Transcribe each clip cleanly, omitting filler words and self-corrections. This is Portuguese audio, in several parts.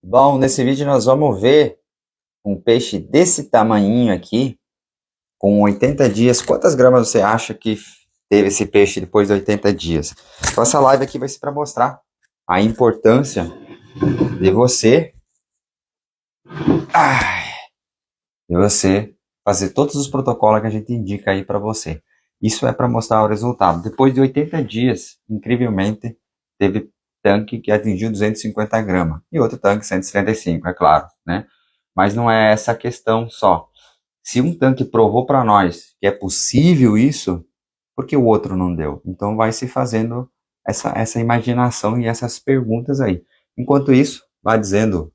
Bom, nesse vídeo nós vamos ver um peixe desse tamanhinho aqui, com 80 dias. Quantas gramas você acha que teve esse peixe depois de 80 dias? Então essa live aqui vai ser para mostrar a importância de você fazer todos os protocolos que a gente indica aí para você. Isso é para mostrar o resultado. Depois de 80 dias, incrivelmente, teve tanque que atingiu 250 gramas. E outro tanque 175, é claro, né? Mas não é essa a questão só. Se um tanque provou para nós que é possível isso, por que o outro não deu? Então vai se fazendo essa imaginação e essas perguntas aí. Enquanto isso, vai dizendo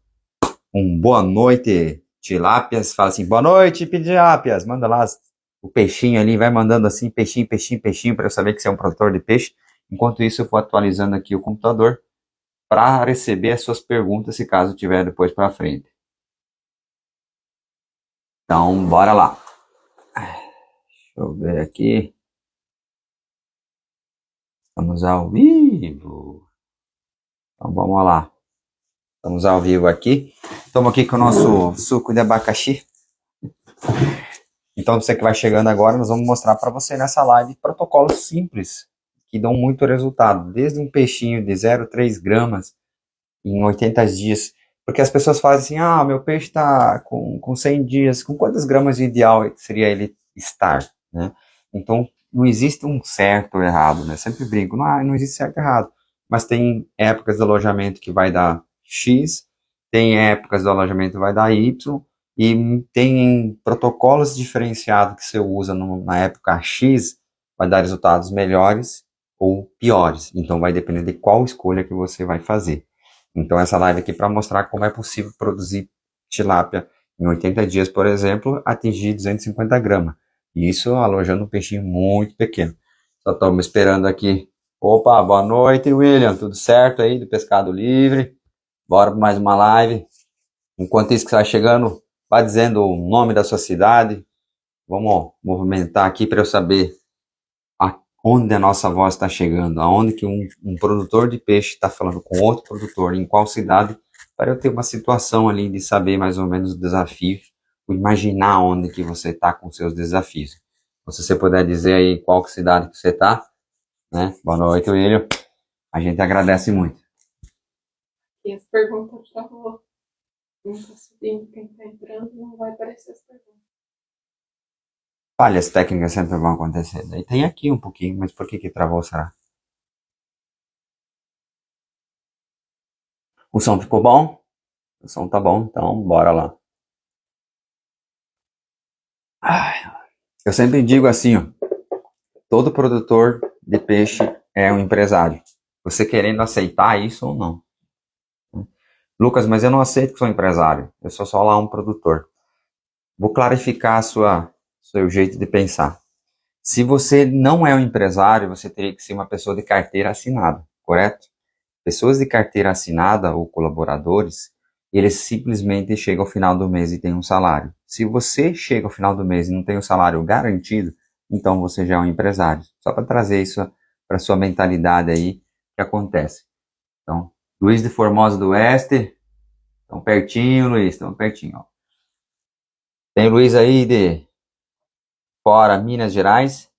um boa noite, tilápias. Fala assim, boa noite, tilápias. Manda lá o peixinho ali, vai mandando assim, peixinho, peixinho, peixinho, para eu saber que você é um produtor de peixe. Enquanto isso, eu vou atualizando aqui o computador para receber as suas perguntas, se caso tiver depois para frente. Então, bora lá. Deixa eu ver aqui. Estamos ao vivo. Então, vamos lá. Estamos ao vivo aqui. Estamos aqui com o nosso suco de abacaxi. Então, você que vai chegando agora, nós vamos mostrar para você nessa live protocolos simples que dão muito resultado. Desde um peixinho de 0,3 gramas em 80 dias. Porque as pessoas fazem assim, meu peixe está com 100 dias. Com quantas gramas de ideal seria ele estar, né? Então, não existe um certo ou errado, né? Sempre brinco, não existe certo ou errado. Mas tem épocas de alojamento que vai dar X, tem épocas do alojamento que vai dar Y, e tem protocolos diferenciados que você usa na época X, vai dar resultados melhores ou piores. Então vai depender de qual escolha que você vai fazer. Então essa live aqui para mostrar como é possível produzir tilápia em 80 dias, por exemplo, atingir 250 gramas. E isso alojando um peixinho muito pequeno. Só estamos esperando aqui. Opa, boa noite, William. Tudo certo aí do Pescado Livre? Bora para mais uma live. Enquanto isso que está chegando, vai dizendo o nome da sua cidade. Vamos movimentar aqui para eu saber onde a nossa voz está chegando, aonde que um produtor de peixe está falando com outro produtor, em qual cidade, para eu ter uma situação ali de saber mais ou menos os desafios, imaginar onde que você está com seus desafios. Se você puder dizer aí qual cidade que você está, né? Boa noite, William. A gente agradece muito. E as perguntas já vão. Quem está subindo, quem está entrando, não vai aparecer as perguntas. Falhas técnicas sempre vão acontecer. Daí tem aqui um pouquinho, mas por que travou, será? O som ficou bom? O som tá bom, então bora lá. Eu sempre digo assim, ó, todo produtor de peixe é um empresário. Você querendo aceitar isso ou não. Lucas, mas eu não aceito que sou empresário. Eu sou só lá um produtor. Vou clarificar seu jeito de pensar. Se você não é um empresário, você teria que ser uma pessoa de carteira assinada, correto? Pessoas de carteira assinada ou colaboradores, eles simplesmente chegam ao final do mês e têm um salário. Se você chega ao final do mês e não tem um salário garantido, então você já é um empresário. Só para trazer isso para sua mentalidade aí, que acontece. Então, Luiz de Formosa do Oeste, estão pertinho, Luiz, estão pertinho. Ó. Tem Luiz aí de fora, Minas Gerais.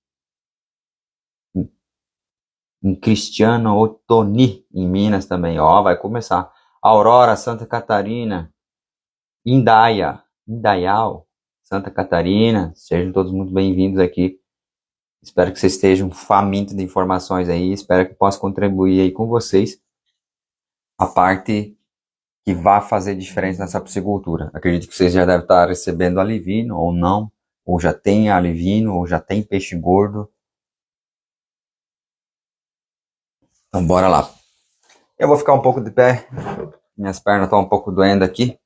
Em Cristiano Ottoni, em Minas também. Ó, vai começar. Aurora, Santa Catarina. Indaial, Santa Catarina. Sejam todos muito bem-vindos aqui. Espero que vocês estejam famintos de informações aí. Espero que possa contribuir aí com vocês a parte que vai fazer diferença nessa piscicultura. Acredito que vocês já devem estar recebendo alivino ou não, ou já tem alivino, ou já tem peixe gordo. Então bora lá. Eu vou ficar um pouco de pé. Minhas pernas estão um pouco doendo aqui.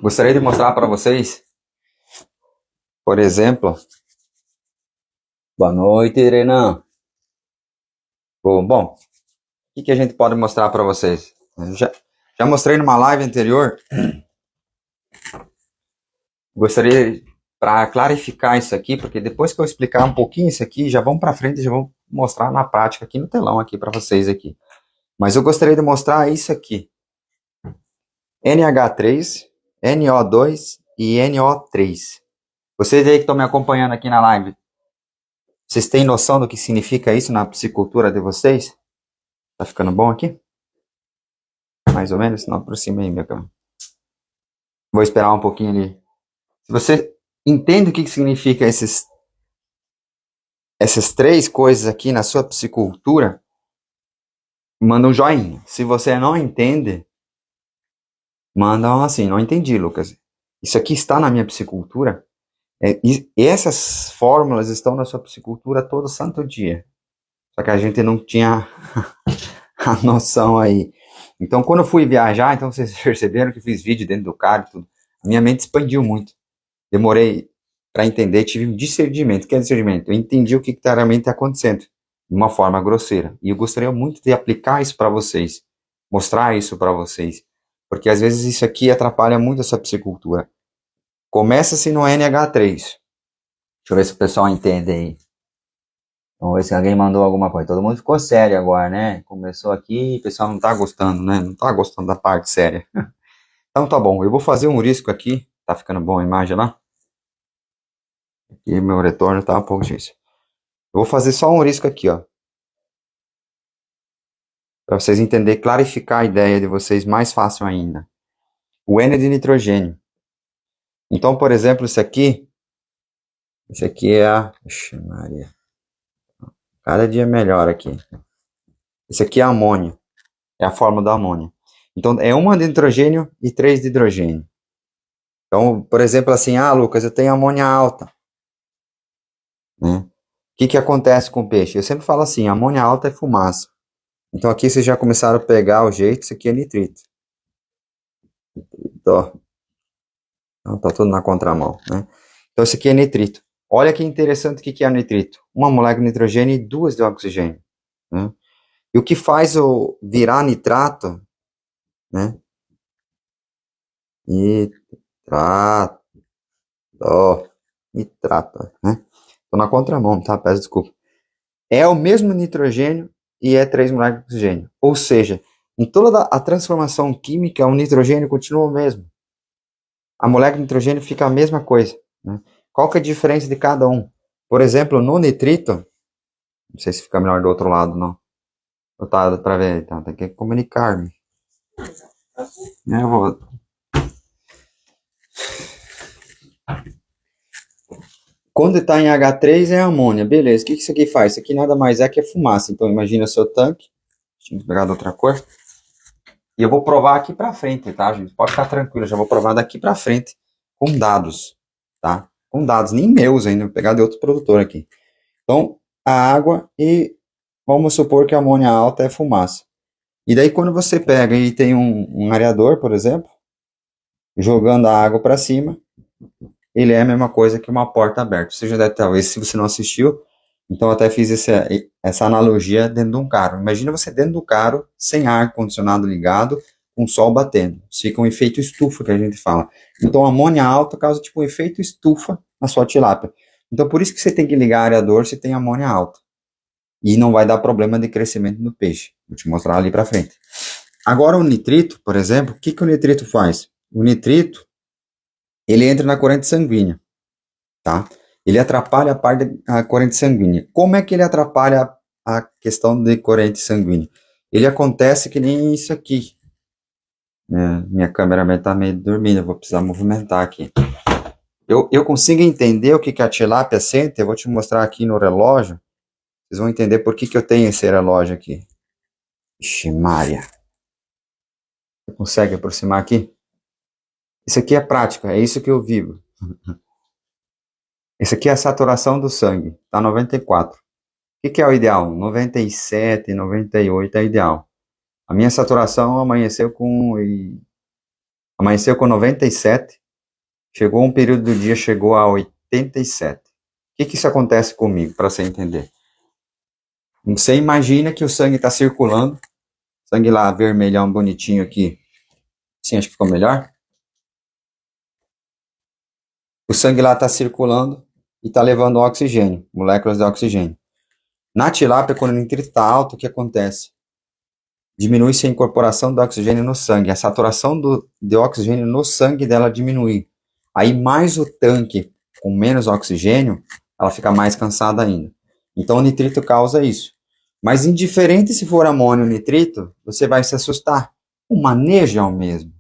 Gostaria de mostrar para vocês, por exemplo... Boa noite, Renan. Bom, o que a gente pode mostrar para vocês? Já mostrei numa live anterior. Gostaria, para clarificar isso aqui, porque depois que eu explicar um pouquinho isso aqui, já vamos para frente e já vamos mostrar na prática aqui no telão aqui para vocês aqui. Mas eu gostaria de mostrar isso aqui. NH3, NO2 e NO3. Vocês aí que estão me acompanhando aqui na live, vocês têm noção do que significa isso na psicultura de vocês? Tá ficando bom aqui? Mais ou menos? Não, aproxima aí, minha câmera. Vou esperar um pouquinho ali. Se você entende o que significa essas três coisas aqui na sua psicultura, manda um joinha. Se você não entende, manda um assim, não entendi, Lucas. Isso aqui está na minha psicultura? E essas fórmulas estão na sua psicultura todo santo dia. Só que a gente não tinha a noção aí. Então, quando eu fui viajar, então vocês perceberam que fiz vídeo dentro do carro e tudo. A minha mente expandiu muito. Demorei para entender, tive um discernimento. O que é discernimento? Eu entendi o que está realmente acontecendo, de uma forma grosseira. E eu gostaria muito de aplicar isso para vocês, mostrar isso para vocês. Porque às vezes isso aqui atrapalha muito essa psicultura. Começa-se no NH3. Deixa eu ver se o pessoal entende aí. Vamos ver se alguém mandou alguma coisa. Todo mundo ficou sério agora, né? Começou aqui, o pessoal não tá gostando, né? Não tá gostando da parte séria. Então tá bom, eu vou fazer um risco aqui. Tá ficando bom a imagem lá? Aqui meu retorno tá um pouco difícil. Eu vou fazer só um risco aqui, ó. Para vocês entenderem, clarificar a ideia de vocês mais fácil ainda. O N é de nitrogênio. Então, por exemplo, esse aqui é a... Ixi, Maria. Cada dia melhor aqui. Esse aqui é amônio. É a fórmula da amônia. Então, é uma de nitrogênio e 3 de hidrogênio. Então, por exemplo, assim, Lucas, eu tenho amônia alta. Né? O que acontece com o peixe? Eu sempre falo assim, amônia alta é fumaça. Então, aqui vocês já começaram a pegar o jeito, isso aqui é nitrito. Então, tá tudo na contramão, né? Então, isso aqui é nitrito. Olha que interessante o que é nitrito. Uma molécula de nitrogênio e 2 de oxigênio. Né? E o que faz o virar nitrato, né? Nitrato, né? Tô na contramão, tá? Peço desculpa. É o mesmo nitrogênio e é 3 moléculas de oxigênio. Ou seja, em toda a transformação química, o nitrogênio continua o mesmo. A molécula de nitrogênio fica a mesma coisa. Né? Qual que é a diferença de cada um? Por exemplo, no nitrito, não sei se fica melhor do outro lado, não. Tá para ver, então, tem que comunicar-me. Eu vou... Quando está em H3 é amônia, beleza. O que isso aqui faz? Isso aqui nada mais é que fumaça. Então imagina o seu tanque. Deixa eu pegar de outra cor. E eu vou provar aqui para frente, tá, gente? Pode ficar tranquilo, eu já vou provar daqui para frente com dados, tá? Com dados, nem meus ainda, vou pegar de outro produtor aqui. Então, a água e vamos supor que a amônia alta é fumaça. E daí quando você pega e tem um areador, por exemplo, jogando a água para cima, ele é a mesma coisa que uma porta aberta. Você já deve, talvez, se você não assistiu, então eu até fiz essa analogia dentro de um carro. Imagina você dentro do carro, sem ar-condicionado ligado, com o sol batendo. Fica um efeito estufa que a gente fala. Então a amônia alta causa tipo um efeito estufa na sua tilápia. Então por isso que você tem que ligar areador se tem amônia alta. E não vai dar problema de crescimento no peixe. Vou te mostrar ali para frente. Agora o nitrito, por exemplo, o que o nitrito faz? O nitrito, ele entra na corrente sanguínea, tá? Ele atrapalha a corrente sanguínea. Como é que ele atrapalha a questão de corrente sanguínea? Ele acontece que nem isso aqui. Minha câmera está meio dormindo, eu vou precisar movimentar aqui. Eu consigo entender o que a tilápia sente, eu vou te mostrar aqui no relógio. Vocês vão entender por que eu tenho esse relógio aqui. Ixi, Maria. Você consegue aproximar aqui? Isso aqui é prática, é isso que eu vivo. Esse aqui é a saturação do sangue, tá 94. O que é o ideal? 97, 98 é ideal. A minha saturação amanheceu com 97, chegou um período do dia, chegou a 87. O que isso acontece comigo, para você entender? Você imagina que o sangue está circulando, sangue lá vermelhão, bonitinho aqui. Sim, acho que ficou melhor. O sangue lá está circulando e está levando oxigênio, moléculas de oxigênio. Na tilápia, quando o nitrito está alto, o que acontece? diminui-se a incorporação do oxigênio no sangue, a saturação de oxigênio no sangue dela diminui. Aí mais o tanque com menos oxigênio, ela fica mais cansada ainda. Então o nitrito causa isso. Mas indiferente se for amônio ou nitrito, você vai se assustar. O manejo é o mesmo,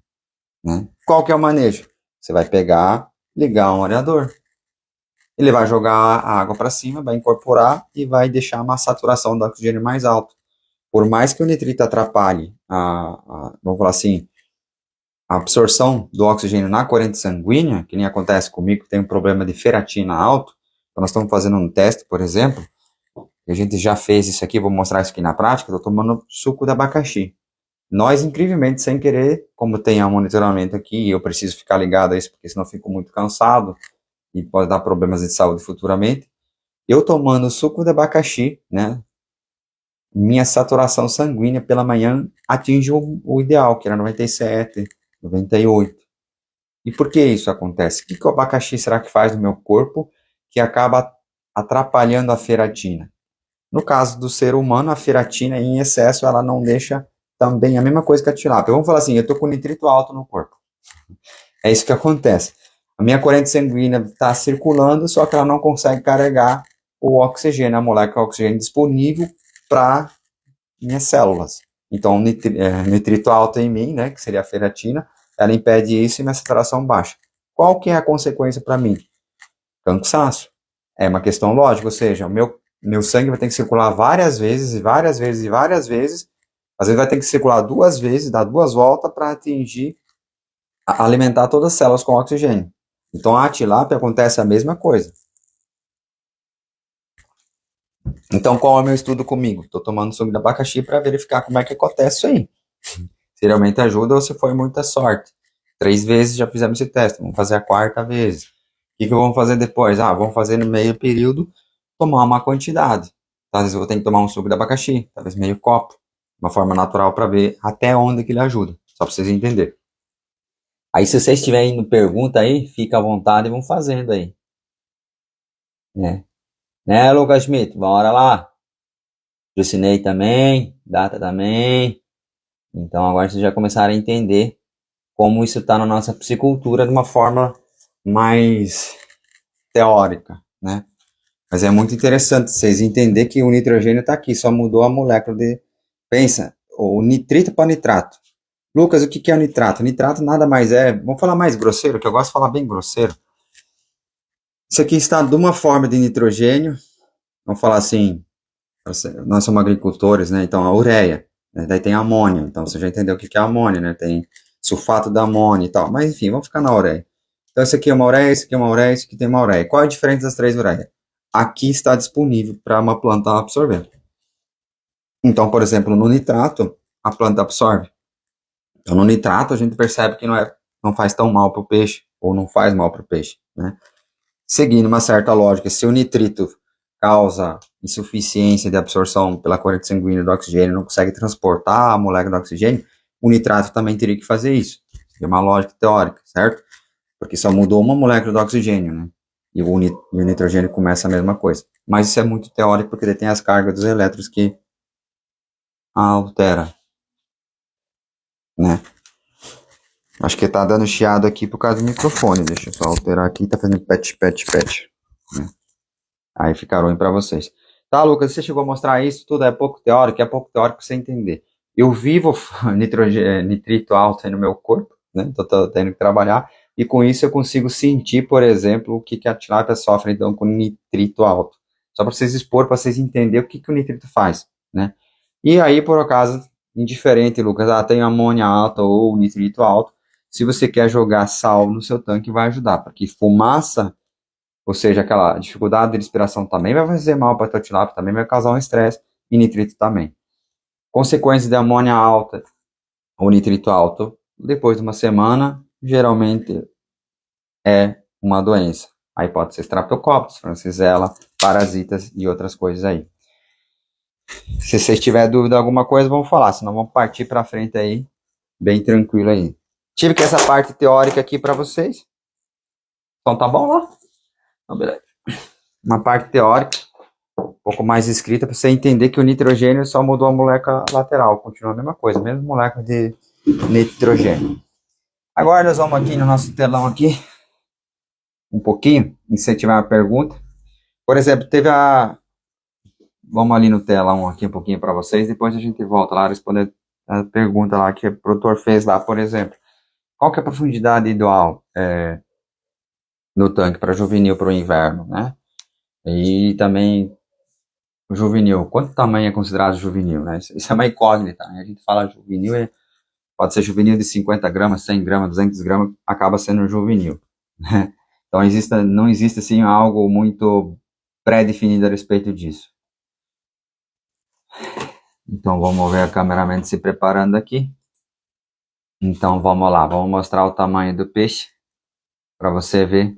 né? Qual que é o manejo? Você vai pegar, ligar um aerador. Ele vai jogar a água para cima, vai incorporar e vai deixar uma saturação do oxigênio mais alta. Por mais que o nitrito atrapalhe vamos falar assim, a absorção do oxigênio na corrente sanguínea, que nem acontece comigo, que tem um problema de ferritina alto, então nós estamos fazendo um teste, por exemplo, e a gente já fez isso aqui, vou mostrar isso aqui na prática, estou tomando suco de abacaxi. Nós, incrivelmente, sem querer, como tem um monitoramento aqui, e eu preciso ficar ligado a isso, porque senão eu fico muito cansado e pode dar problemas de saúde futuramente, eu tomando suco de abacaxi, né, minha saturação sanguínea pela manhã atinge o ideal, que era 97, 98. E por que isso acontece? O que o abacaxi será que faz no meu corpo que acaba atrapalhando a ferritina? No caso do ser humano, a ferritina em excesso, ela não deixa também a mesma coisa que a tilápia. Vamos falar assim, eu estou com nitrito alto no corpo. É isso que acontece. A minha corrente sanguínea está circulando, só que ela não consegue carregar o oxigênio, a molécula de oxigênio disponível para minhas células. Então, nitrito alto em mim, né, que seria a ferritina, ela impede isso e minha saturação baixa. Qual que é a consequência para mim? Cansaço. É uma questão lógica, ou seja, o meu sangue vai ter que circular várias vezes, e várias vezes, e várias vezes. Às vezes vai ter que circular 2 vezes, dar 2 voltas para atingir, alimentar todas as células com oxigênio. Então, a tilápia acontece a mesma coisa. Então, qual é o meu estudo comigo? Estou tomando suco de abacaxi para verificar como é que acontece isso aí. Se realmente ajuda ou se foi muita sorte. 3 vezes já fizemos esse teste, vamos fazer a 4ª vez. O que vamos fazer depois? Vamos fazer no meio período, tomar uma quantidade. Às vezes eu vou ter que tomar um suco de abacaxi, talvez meio copo, uma forma natural para ver até onde que ele ajuda, só para vocês entenderem. Aí se vocês tiverem indo pergunta aí, fica à vontade e vão fazendo aí. Né, Lucas Schmidt? Bora lá. Jucinei também, Data também. Então agora vocês já começaram a entender como isso está na nossa psicultura de uma forma mais teórica, né? Mas é muito interessante vocês entenderem que o nitrogênio está aqui, só mudou a molécula de... Pensa, o nitrito para nitrato. Lucas, o que é o nitrato? Nitrato nada mais é... Vamos falar mais grosseiro, que eu gosto de falar bem grosseiro. Isso aqui está de uma forma de nitrogênio, vamos falar assim, nós somos agricultores, né? Então a ureia, né? Daí tem amônio, então você já entendeu o que é amônio, né? Tem sulfato de amônio e tal, mas enfim, vamos ficar na ureia. Então esse aqui é uma ureia, esse aqui é uma ureia, esse aqui tem uma ureia. Qual é a diferença das 3 ureias? Aqui está disponível para uma planta absorver. Então, por exemplo, no nitrato, a planta absorve. Então no nitrato a gente percebe que não faz tão mal para o peixe, ou não faz mal para o peixe, né? Seguindo uma certa lógica, se o nitrito causa insuficiência de absorção pela corrente sanguínea do oxigênio, não consegue transportar a molécula do oxigênio, o nitrato também teria que fazer isso. É uma lógica teórica, certo? Porque só mudou uma molécula do oxigênio, né? E o nitrogênio começa a mesma coisa. Mas isso é muito teórico porque ele tem as cargas dos elétrons que altera, né? Acho que tá dando chiado aqui por causa do microfone. Deixa eu só alterar aqui. Tá fazendo pet. Né? Aí fica ruim pra vocês. Tá, Lucas, você chegou a mostrar isso, tudo é pouco teórico pra você entender. Eu vivo nitrito alto aí no meu corpo, né? Tô tendo que trabalhar, e com isso eu consigo sentir, por exemplo, o que a tilápia sofre então com nitrito alto. Só para vocês expor, para vocês entenderem o que o nitrito faz, né? E aí, por acaso, indiferente, Lucas, tem amônia alta ou nitrito alto, se você quer jogar sal no seu tanque, vai ajudar, porque fumaça, ou seja, aquela dificuldade de respiração também vai fazer mal para a tilápia, também vai causar um estresse, e nitrito também. Consequências de amônia alta ou nitrito alto, depois de uma semana, geralmente é uma doença. Aí pode ser Streptococcus, Francisella, parasitas e outras coisas aí. Se vocês tiverem dúvida de alguma coisa, vamos falar, senão vamos partir para frente aí, bem tranquilo aí. Tive que essa parte teórica aqui para vocês. Então tá bom lá? Então, beleza. Uma parte teórica. um pouco mais escrita para você entender que o nitrogênio só mudou a molécula lateral, continua a mesma coisa, mesma molécula de nitrogênio. Agora nós vamos aqui no nosso telão aqui, um pouquinho, incentivar uma pergunta. Por exemplo, vamos ali no telão aqui um pouquinho para vocês, depois a gente volta lá responder a pergunta lá que o produtor fez lá, por exemplo. Qual que é a profundidade ideal no tanque para juvenil para o inverno, né? E também o juvenil, quanto tamanho é considerado juvenil, né? Isso é uma incógnita, né? A gente fala juvenil, pode ser juvenil de 50 gramas, 100 gramas, 200 gramas, acaba sendo juvenil, né? Então não existe assim algo muito pré-definido a respeito disso. Então vamos ver a cameraman se preparando aqui. Então vamos lá, vamos mostrar o tamanho do peixe para você ver.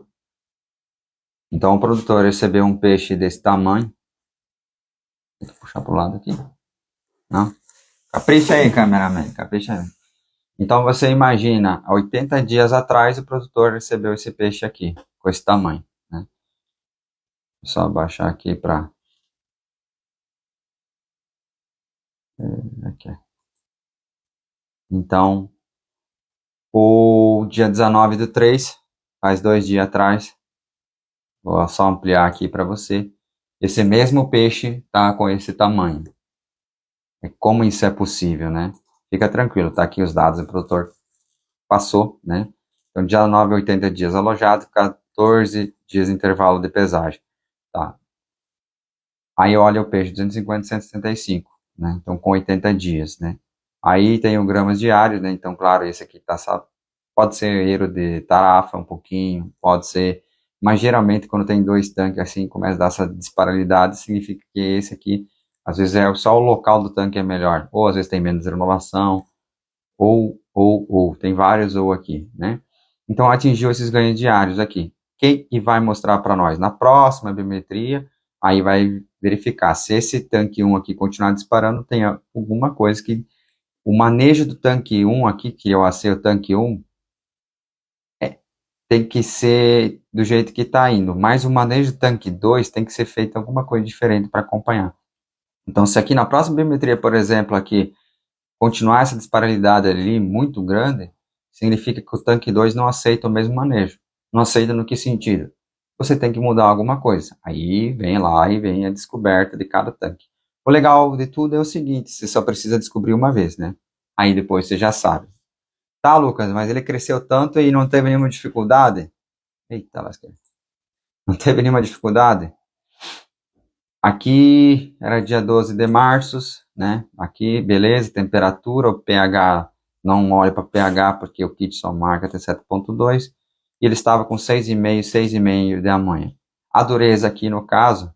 Então o produtor recebeu um peixe desse tamanho. Vou puxar para o lado aqui. Não? Capricha aí, cameraman, capricha aí. Então você imagina, há 80 dias atrás o produtor recebeu esse peixe aqui, com esse tamanho, né? Vou só abaixar aqui para... Aqui. Então, o dia 19/3, faz 2 dias atrás, vou só ampliar aqui para você, esse mesmo peixe tá com esse tamanho. Como isso é possível, né? Fica tranquilo, tá aqui os dados, o produtor passou, né? Então, dia 9 a 80 dias alojado, 14 dias de intervalo de pesagem, tá? Aí olha o peixe, 250, 175, né? Então, com 80 dias, né? Aí tem o gramas diários, né? Então, claro, esse aqui tá, pode ser erro de tarafa um pouquinho, pode ser, mas geralmente quando tem 2 tanques assim, começa a dar essa disparidade, significa que esse aqui, às vezes é só o local do tanque é melhor, ou às vezes tem menos renovação, ou, tem vários ou aqui, né? Então atingiu esses ganhos diários aqui. Quem que vai mostrar para nós? Na próxima biometria, aí vai verificar se esse tanque 1 aqui continuar disparando, tem alguma coisa que o manejo do tanque 1 aqui, que eu assei o tanque 1, tem que ser do jeito que está indo, mas o manejo do tanque 2 tem que ser feito alguma coisa diferente para acompanhar. Então, se aqui na próxima biometria, por exemplo, aqui, continuar essa disparidade ali muito grande, significa que o tanque 2 não aceita o mesmo manejo. Não aceita no que sentido? Você tem que mudar alguma coisa. Aí vem lá e vem a descoberta de cada tanque. O legal de tudo é o seguinte, você só precisa descobrir uma vez, né? Aí depois você já sabe. Tá, Lucas, mas ele cresceu tanto e não teve nenhuma dificuldade? Eita, lasqueira. Não teve nenhuma dificuldade? Aqui era dia 12 de março, né? Aqui, beleza, temperatura, o pH, não olhe para pH porque o kit só marca até 7,2. E ele estava com 6,5, 6,5 de amanhã. A dureza aqui, no caso,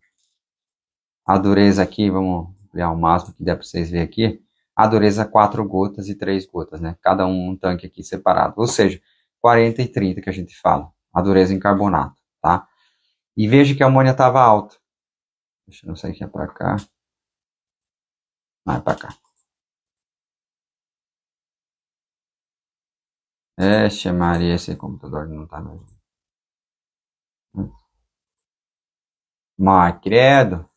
a dureza aqui, vamos ampliar o máximo que der para vocês verem aqui. A dureza 4 gotas e 3 gotas, né? Cada um tanque aqui separado. Ou seja, 40 e 30 que a gente fala. A dureza em carbonato, tá? E veja que a amônia estava alta. Deixa eu sair aqui para cá. Vai para cá. Ixi, Maria, esse computador não tá mesmo. Mas, credo,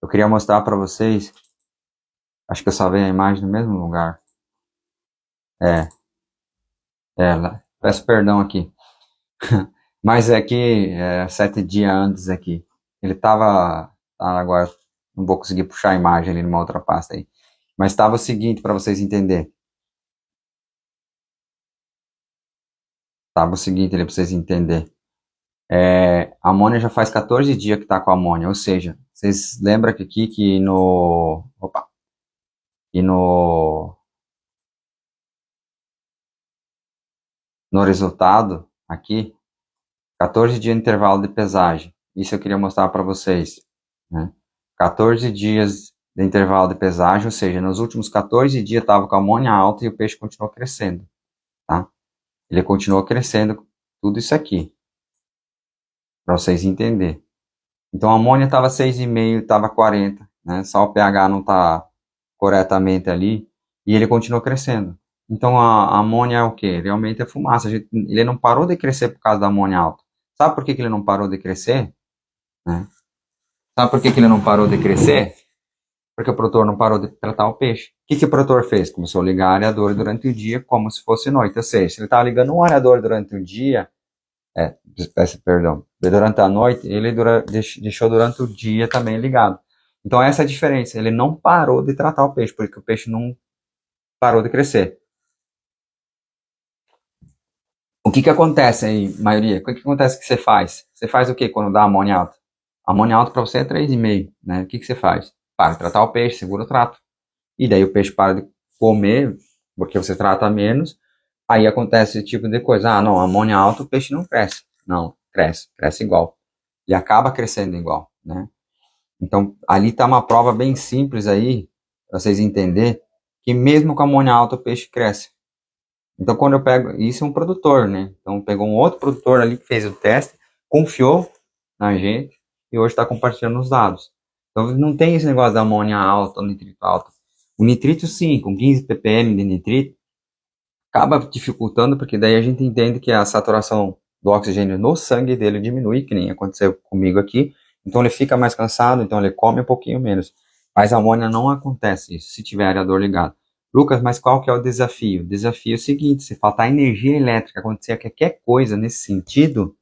eu queria mostrar para vocês. Acho que eu salvei a imagem no mesmo lugar. Peço perdão aqui. Mas é que 7 dias antes aqui. Ele tava. Agora não vou conseguir puxar a imagem ali numa outra pasta aí. Mas estava o seguinte para vocês entenderem. Tava o seguinte ali para vocês entenderem. A amônia já faz 14 dias que está com a amônia. Ou seja, vocês lembram que aqui que no. Opa! E no resultado, aqui, 14 dias de intervalo de pesagem. Isso eu queria mostrar para vocês, né? 14 dias de intervalo de pesagem, ou seja, nos últimos 14 dias estava com a amônia alta e o peixe continuou crescendo, tá? Ele continuou crescendo, tudo isso aqui, para vocês entenderem. Então a amônia estava 6,5, estava 40, né? Só o pH não está corretamente ali e ele continuou crescendo. Então a amônia é o que? Realmente é fumaça. Ele não parou de crescer por causa da amônia alta. Sabe por que ele não parou de crescer? Né? Sabe por que ele não parou de crescer? Porque o produtor não parou de tratar o peixe. O que o produtor fez? Começou a ligar areador durante o dia como se fosse noite. Ou seja, se ele estava ligando um areador durante o dia, durante a noite, ele deixou durante o dia também ligado. Então essa é a diferença. Ele não parou de tratar o peixe, porque o peixe não parou de crescer. O que acontece aí, maioria? O que acontece que você faz? Você faz o que quando dá amônia alta? Amônia alta para você é 3,5, né? O que você faz? Para de tratar o peixe, segura o trato. E daí o peixe para de comer, porque você trata menos, aí acontece esse tipo de coisa. Ah, não, amônia alta, o peixe não cresce. Não, cresce igual. E acaba crescendo igual, né? Então, ali está uma prova bem simples aí, para vocês entenderem, que mesmo com amônia alta, o peixe cresce. Então, quando eu pego, isso é um produtor, né? Então, pegou um outro produtor ali que fez o teste, confiou na gente e hoje está compartilhando os dados. Então, não tem esse negócio da amônia alta, nitrito alto. O nitrito, sim, com 15 ppm de nitrito, acaba dificultando, porque daí a gente entende que a saturação do oxigênio no sangue dele diminui, que nem aconteceu comigo aqui. Então, ele fica mais cansado, então ele come um pouquinho menos. Mas a amônia não acontece isso, se tiver areador ligado. Lucas, mas qual que é o desafio? O desafio é o seguinte, se faltar energia elétrica, acontecer qualquer coisa nesse sentido,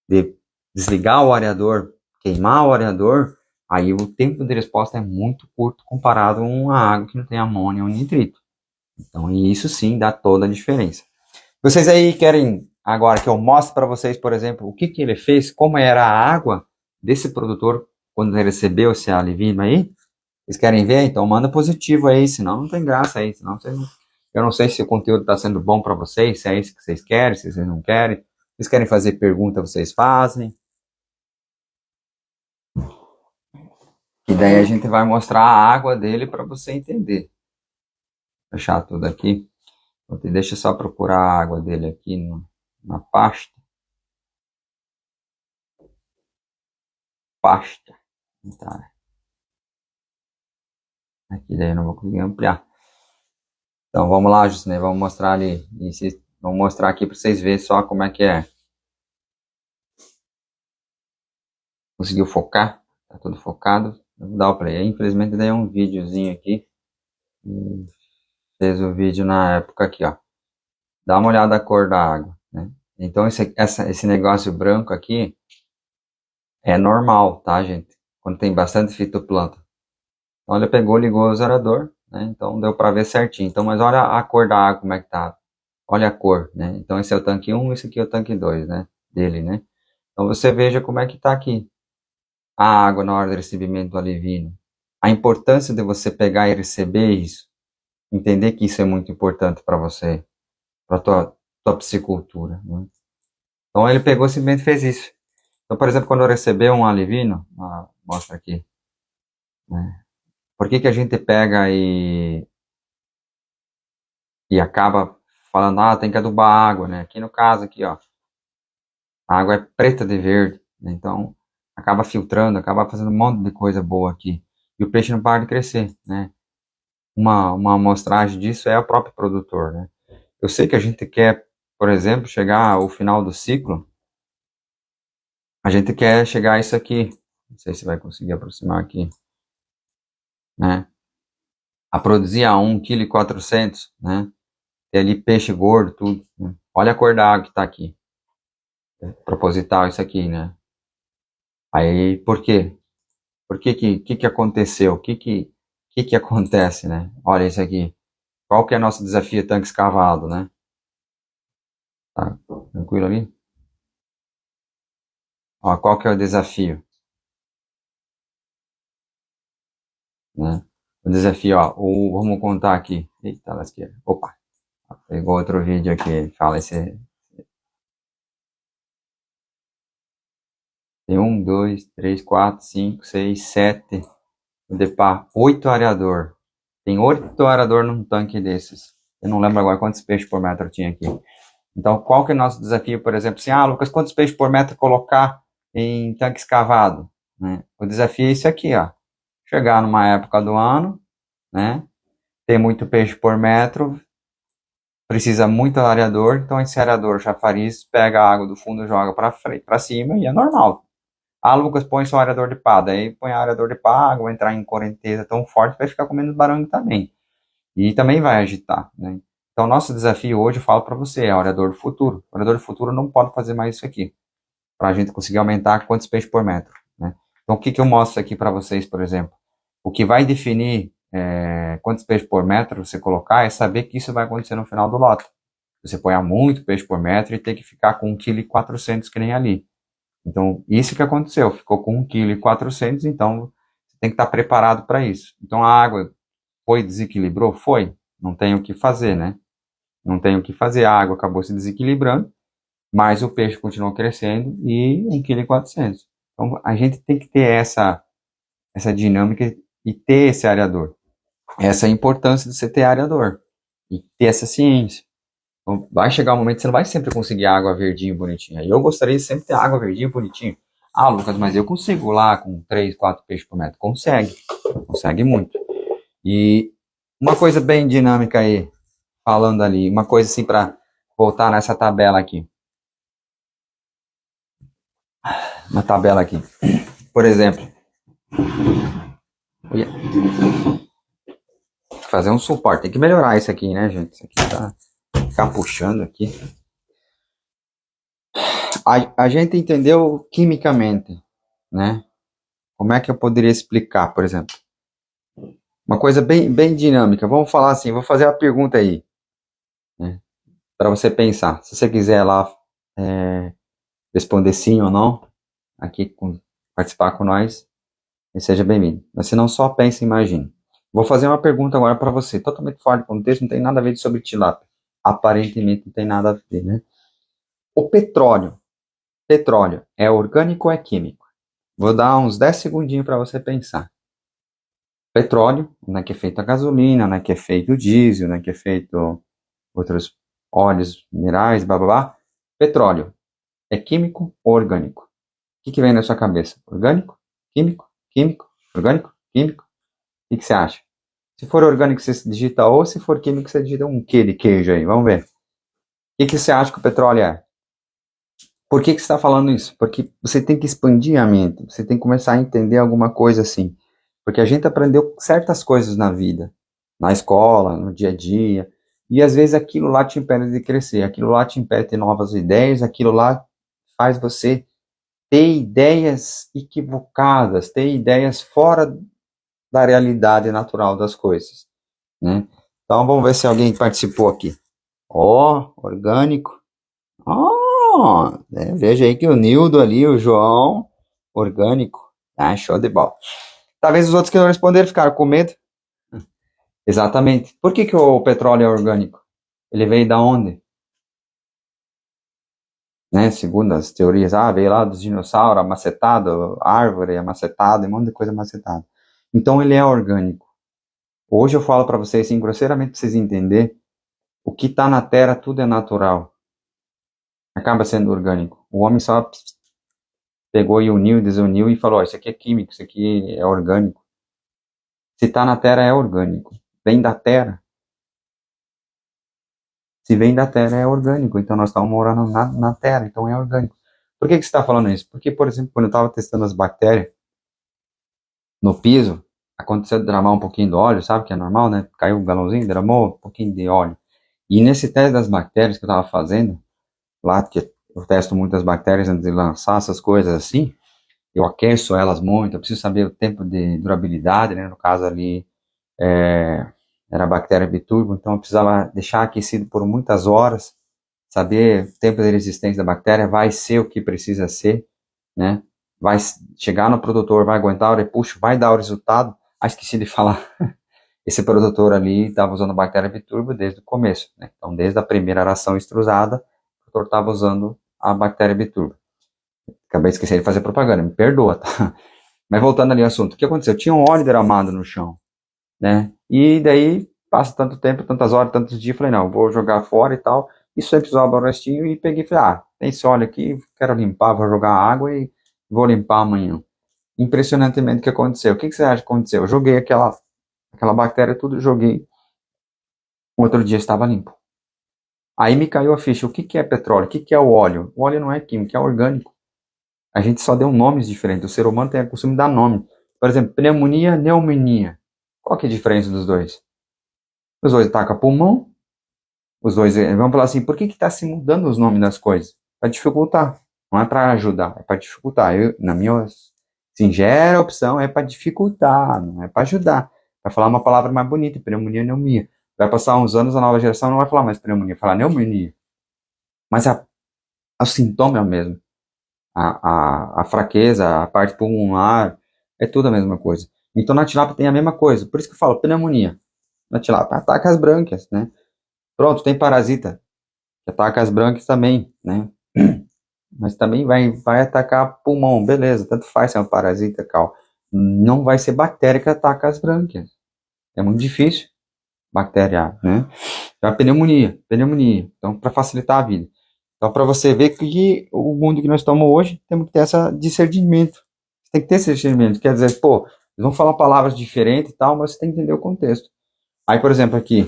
de desligar o areador, queimar o areador, aí o tempo de resposta é muito curto comparado a uma água que não tem amônia ou nitrito. Então, isso sim dá toda a diferença. Vocês aí querem agora que eu mostre para vocês, por exemplo, o que ele fez, como era a água desse produtor quando ele recebeu esse alivino aí? Vocês querem ver? Então manda positivo aí, senão não tem graça aí. Senão vocês... Eu não sei se o conteúdo está sendo bom para vocês, se é isso que vocês querem, se vocês não querem. Se vocês querem fazer pergunta, vocês fazem. E daí a gente vai mostrar a água dele para você entender. Vou fechar tudo aqui. Deixa eu só procurar a água dele aqui na pasta. Tá. Aqui daí eu não vou conseguir ampliar. Então vamos lá, Juscelino, vamos mostrar ali. Vamos mostrar aqui para vocês verem só como é que é. Conseguiu focar? Tá tudo focado. Vou dar o play. Infelizmente daí é um videozinho aqui. Fez o vídeo na época aqui, ó. Dá uma olhada na cor da água, né? Então esse negócio branco aqui é normal, tá, gente? Quando tem bastante fitoplâncton. Então ele pegou, ligou o zerador, né? Então deu para ver certinho. Então, mas olha a cor da água como é que tá. Olha a cor, né? Então esse é o tanque 1, esse aqui é o tanque 2, né? Dele, né? Então você veja como é que tá aqui. A água na hora do recebimento do alivino. A importância de você pegar e receber isso. Entender que isso é muito importante para você, para tua piscicultura, né? Então ele pegou simplesmente e fez isso. Então, por exemplo, quando eu receber um alivino, mostra aqui, né? Por que a gente pega e acaba falando, tem que adubar a água, né? Aqui no caso, aqui, ó, a água é preta de verde, né? Então acaba filtrando, acaba fazendo um monte de coisa boa aqui. E o peixe não para de crescer, né? Uma amostragem disso é o próprio produtor, né? Eu sei que a gente quer, por exemplo, chegar ao final do ciclo, a gente quer chegar a isso aqui, não sei se vai conseguir aproximar aqui, né? A produzir a 1,4 kg, né? Ter ali peixe gordo, tudo, né? Olha a cor da água que tá aqui. É proposital isso aqui, né? Aí, por quê? Por que aconteceu? O que acontece, né? Olha isso aqui. Qual que é nosso desafio tanque escavado, né? Tá tranquilo ali? Ó, qual que é o desafio? Né? O desafio, ó, vamos contar aqui. Eita, lasqueira. Opa, pegou outro vídeo aqui. Fala esse. Tem 1, 2, 3, 4, 5, 6, 7. O depar, 8 areador. Tem 8 areador num tanque desses. Eu não lembro agora quantos peixes por metro tinha aqui. Então, qual que é o nosso desafio, por exemplo? Assim, Lucas, quantos peixes por metro colocar em tanque escavado? Né? O desafio é isso aqui, ó. Chegar numa época do ano, né? Ter muito peixe por metro, precisa muito areador, então esse areador chafariz pega a água do fundo e joga para cima e é normal. Ah, Lucas, põe só areador de pá. Daí põe areador de pá, vai entrar em correnteza tão forte, vai ficar com menos barulho também. E também vai agitar, né? Então, nosso desafio hoje, eu falo para você, é o areador do futuro. O areador do futuro não pode fazer mais isso aqui, para a gente conseguir aumentar quantos peixes por metro, né? Então, o que, que eu mostro aqui para vocês, por exemplo? O que vai definir quantos peixes por metro você colocar é saber que isso vai acontecer no final do lote. Você põe muito peixe por metro e tem que ficar com 1,4 kg que nem ali. Então, isso que aconteceu, ficou com 1,4 kg, então você tem que estar preparado para isso. Então, a água foi, desequilibrou? Foi. Não tem o que fazer, né? Não tem o que fazer, a água acabou se desequilibrando, mas o peixe continuou crescendo e 1,4 kg. Então, a gente tem que ter essa dinâmica e ter esse areador. Essa é a importância de você ter areador e ter essa ciência. Então, vai chegar um momento que você não vai sempre conseguir água verdinha e bonitinha. E eu gostaria de sempre ter água verdinha e bonitinha. Ah, Lucas, mas eu consigo lá com 3, 4 peixes por metro. Consegue. Consegue muito. E uma coisa bem dinâmica aí, falando ali, uma coisa assim para voltar nessa tabela aqui. Uma tabela aqui. Por exemplo, fazer um suporte. Tem que melhorar isso aqui, né, gente? Isso aqui tá ficar puxando aqui. A gente entendeu quimicamente, né? Como é que eu poderia explicar, por exemplo? Uma coisa bem dinâmica. Vamos falar assim, vou fazer uma pergunta aí, né? Para você pensar. Se você quiser lá responder sim ou não, aqui participar com nós, seja bem-vindo. Mas se não, só pense e imagine. Vou fazer uma pergunta agora para você, totalmente fora de contexto, não tem nada a ver sobre tilápia. Aparentemente não tem nada a ver, né? O petróleo é orgânico ou é químico? Vou dar uns 10 segundinhos para você pensar. Petróleo, onde é que é feito a gasolina, onde é que é feito o diesel, onde é que é feito outros óleos minerais, blá blá blá. Petróleo é químico ou orgânico? O que vem na sua cabeça? Orgânico? Químico? Químico? Orgânico? Químico? O que você acha? Se for orgânico, você digita O, se for químico, você digita um Q de queijo aí. Vamos ver. O que você acha que o petróleo é? Por que você está falando isso? Porque você tem que expandir a mente, você tem que começar a entender alguma coisa assim. Porque a gente aprendeu certas coisas na vida, na escola, no dia a dia, e às vezes aquilo lá te impede de crescer, aquilo lá te impede de ter novas ideias, aquilo lá faz você ter ideias equivocadas, ter ideias fora da realidade natural das coisas, né? Então vamos ver se alguém participou aqui. Ó, orgânico. Veja aí que o Nildo ali, o João, orgânico. Ah, show de bola. Talvez os outros que não responderam ficaram com medo. Exatamente. Por que o petróleo é orgânico? Ele veio da onde? Né? Segundo as teorias, veio lá dos dinossauros, macetado, árvore macetada, um monte de coisa macetada. Então ele é orgânico. Hoje eu falo para vocês, assim, grosseiramente, para vocês entenderem, o que está na Terra tudo é natural. Acaba sendo orgânico. O homem só pegou e uniu, desuniu e falou, isso aqui é químico, isso aqui é orgânico. Se está na Terra é orgânico. Vem da Terra. Se vem da Terra é orgânico. Então nós estamos morando na Terra, então é orgânico. Por que você está falando isso? Porque, por exemplo, quando eu estava testando as bactérias no piso, aconteceu de derramar um pouquinho de óleo, sabe que é normal, né? Caiu um galãozinho, derramou um pouquinho de óleo. E nesse teste das bactérias que eu estava fazendo, lá que eu testo muitas bactérias antes de lançar essas coisas assim, eu aqueço elas muito, eu preciso saber o tempo de durabilidade, né? No caso ali, era a bactéria biturbo, então eu precisava deixar aquecido por muitas horas, saber o tempo de resistência da bactéria, vai ser o que precisa ser, né? Vai chegar no produtor, vai aguentar o repuxo, vai dar o resultado. Esqueci de falar, esse produtor ali estava usando a bactéria biturbo desde o começo, né? Então desde a primeira aração extrusada, o produtor estava usando a bactéria biturbo. Acabei esquecendo de fazer propaganda, me perdoa, tá? Mas voltando ali ao assunto, o que aconteceu? Tinha um óleo derramado no chão, né? E daí, passa tanto tempo, tantas horas, tantos dias, falei, não, vou jogar fora e tal. E sempre usava o restinho e peguei e falei, tem esse óleo aqui, quero limpar, vou jogar água e vou limpar amanhã. Impressionantemente o que aconteceu. O que você acha que aconteceu? Eu joguei aquela bactéria, tudo, joguei. Outro dia estava limpo. Aí me caiu a ficha, o que é petróleo? O que é o óleo? O óleo não é químico, é orgânico. A gente só deu nomes diferentes. O ser humano tem o costume de dar nome. Por exemplo, pneumonia, pneumonia. Qual que é a diferença dos dois? Os dois atacam pulmão. Os dois, vamos falar assim, por que está se mudando os nomes das coisas? Para dificultar. Não é para ajudar, é para dificultar. Na minha singela opção, é para dificultar, não é para ajudar. Vai falar uma palavra mais bonita, pneumonia, pneumonia. Vai passar uns anos, a nova geração não vai falar mais pneumonia, vai falar pneumonia. Mas o sintoma é o mesmo. A fraqueza, a parte pulmonar, é tudo a mesma coisa. Então na tilápia tem a mesma coisa. Por isso que eu falo pneumonia. Na tilápia ataca as brânquias, né? Pronto, tem parasita, que ataca as brânquias também, né? Mas também vai atacar pulmão, beleza, tanto faz se é um parasita, cal. Não vai ser bactéria que ataca as brânquias. É muito difícil, bactéria, né? Então, pneumonia. Então, para facilitar a vida. Então, para você ver que o mundo que nós estamos hoje, temos que ter esse discernimento. Você tem que ter esse discernimento. Quer dizer, pô, eles vão falar palavras diferentes e tal, mas você tem que entender o contexto. Aí, por exemplo, aqui,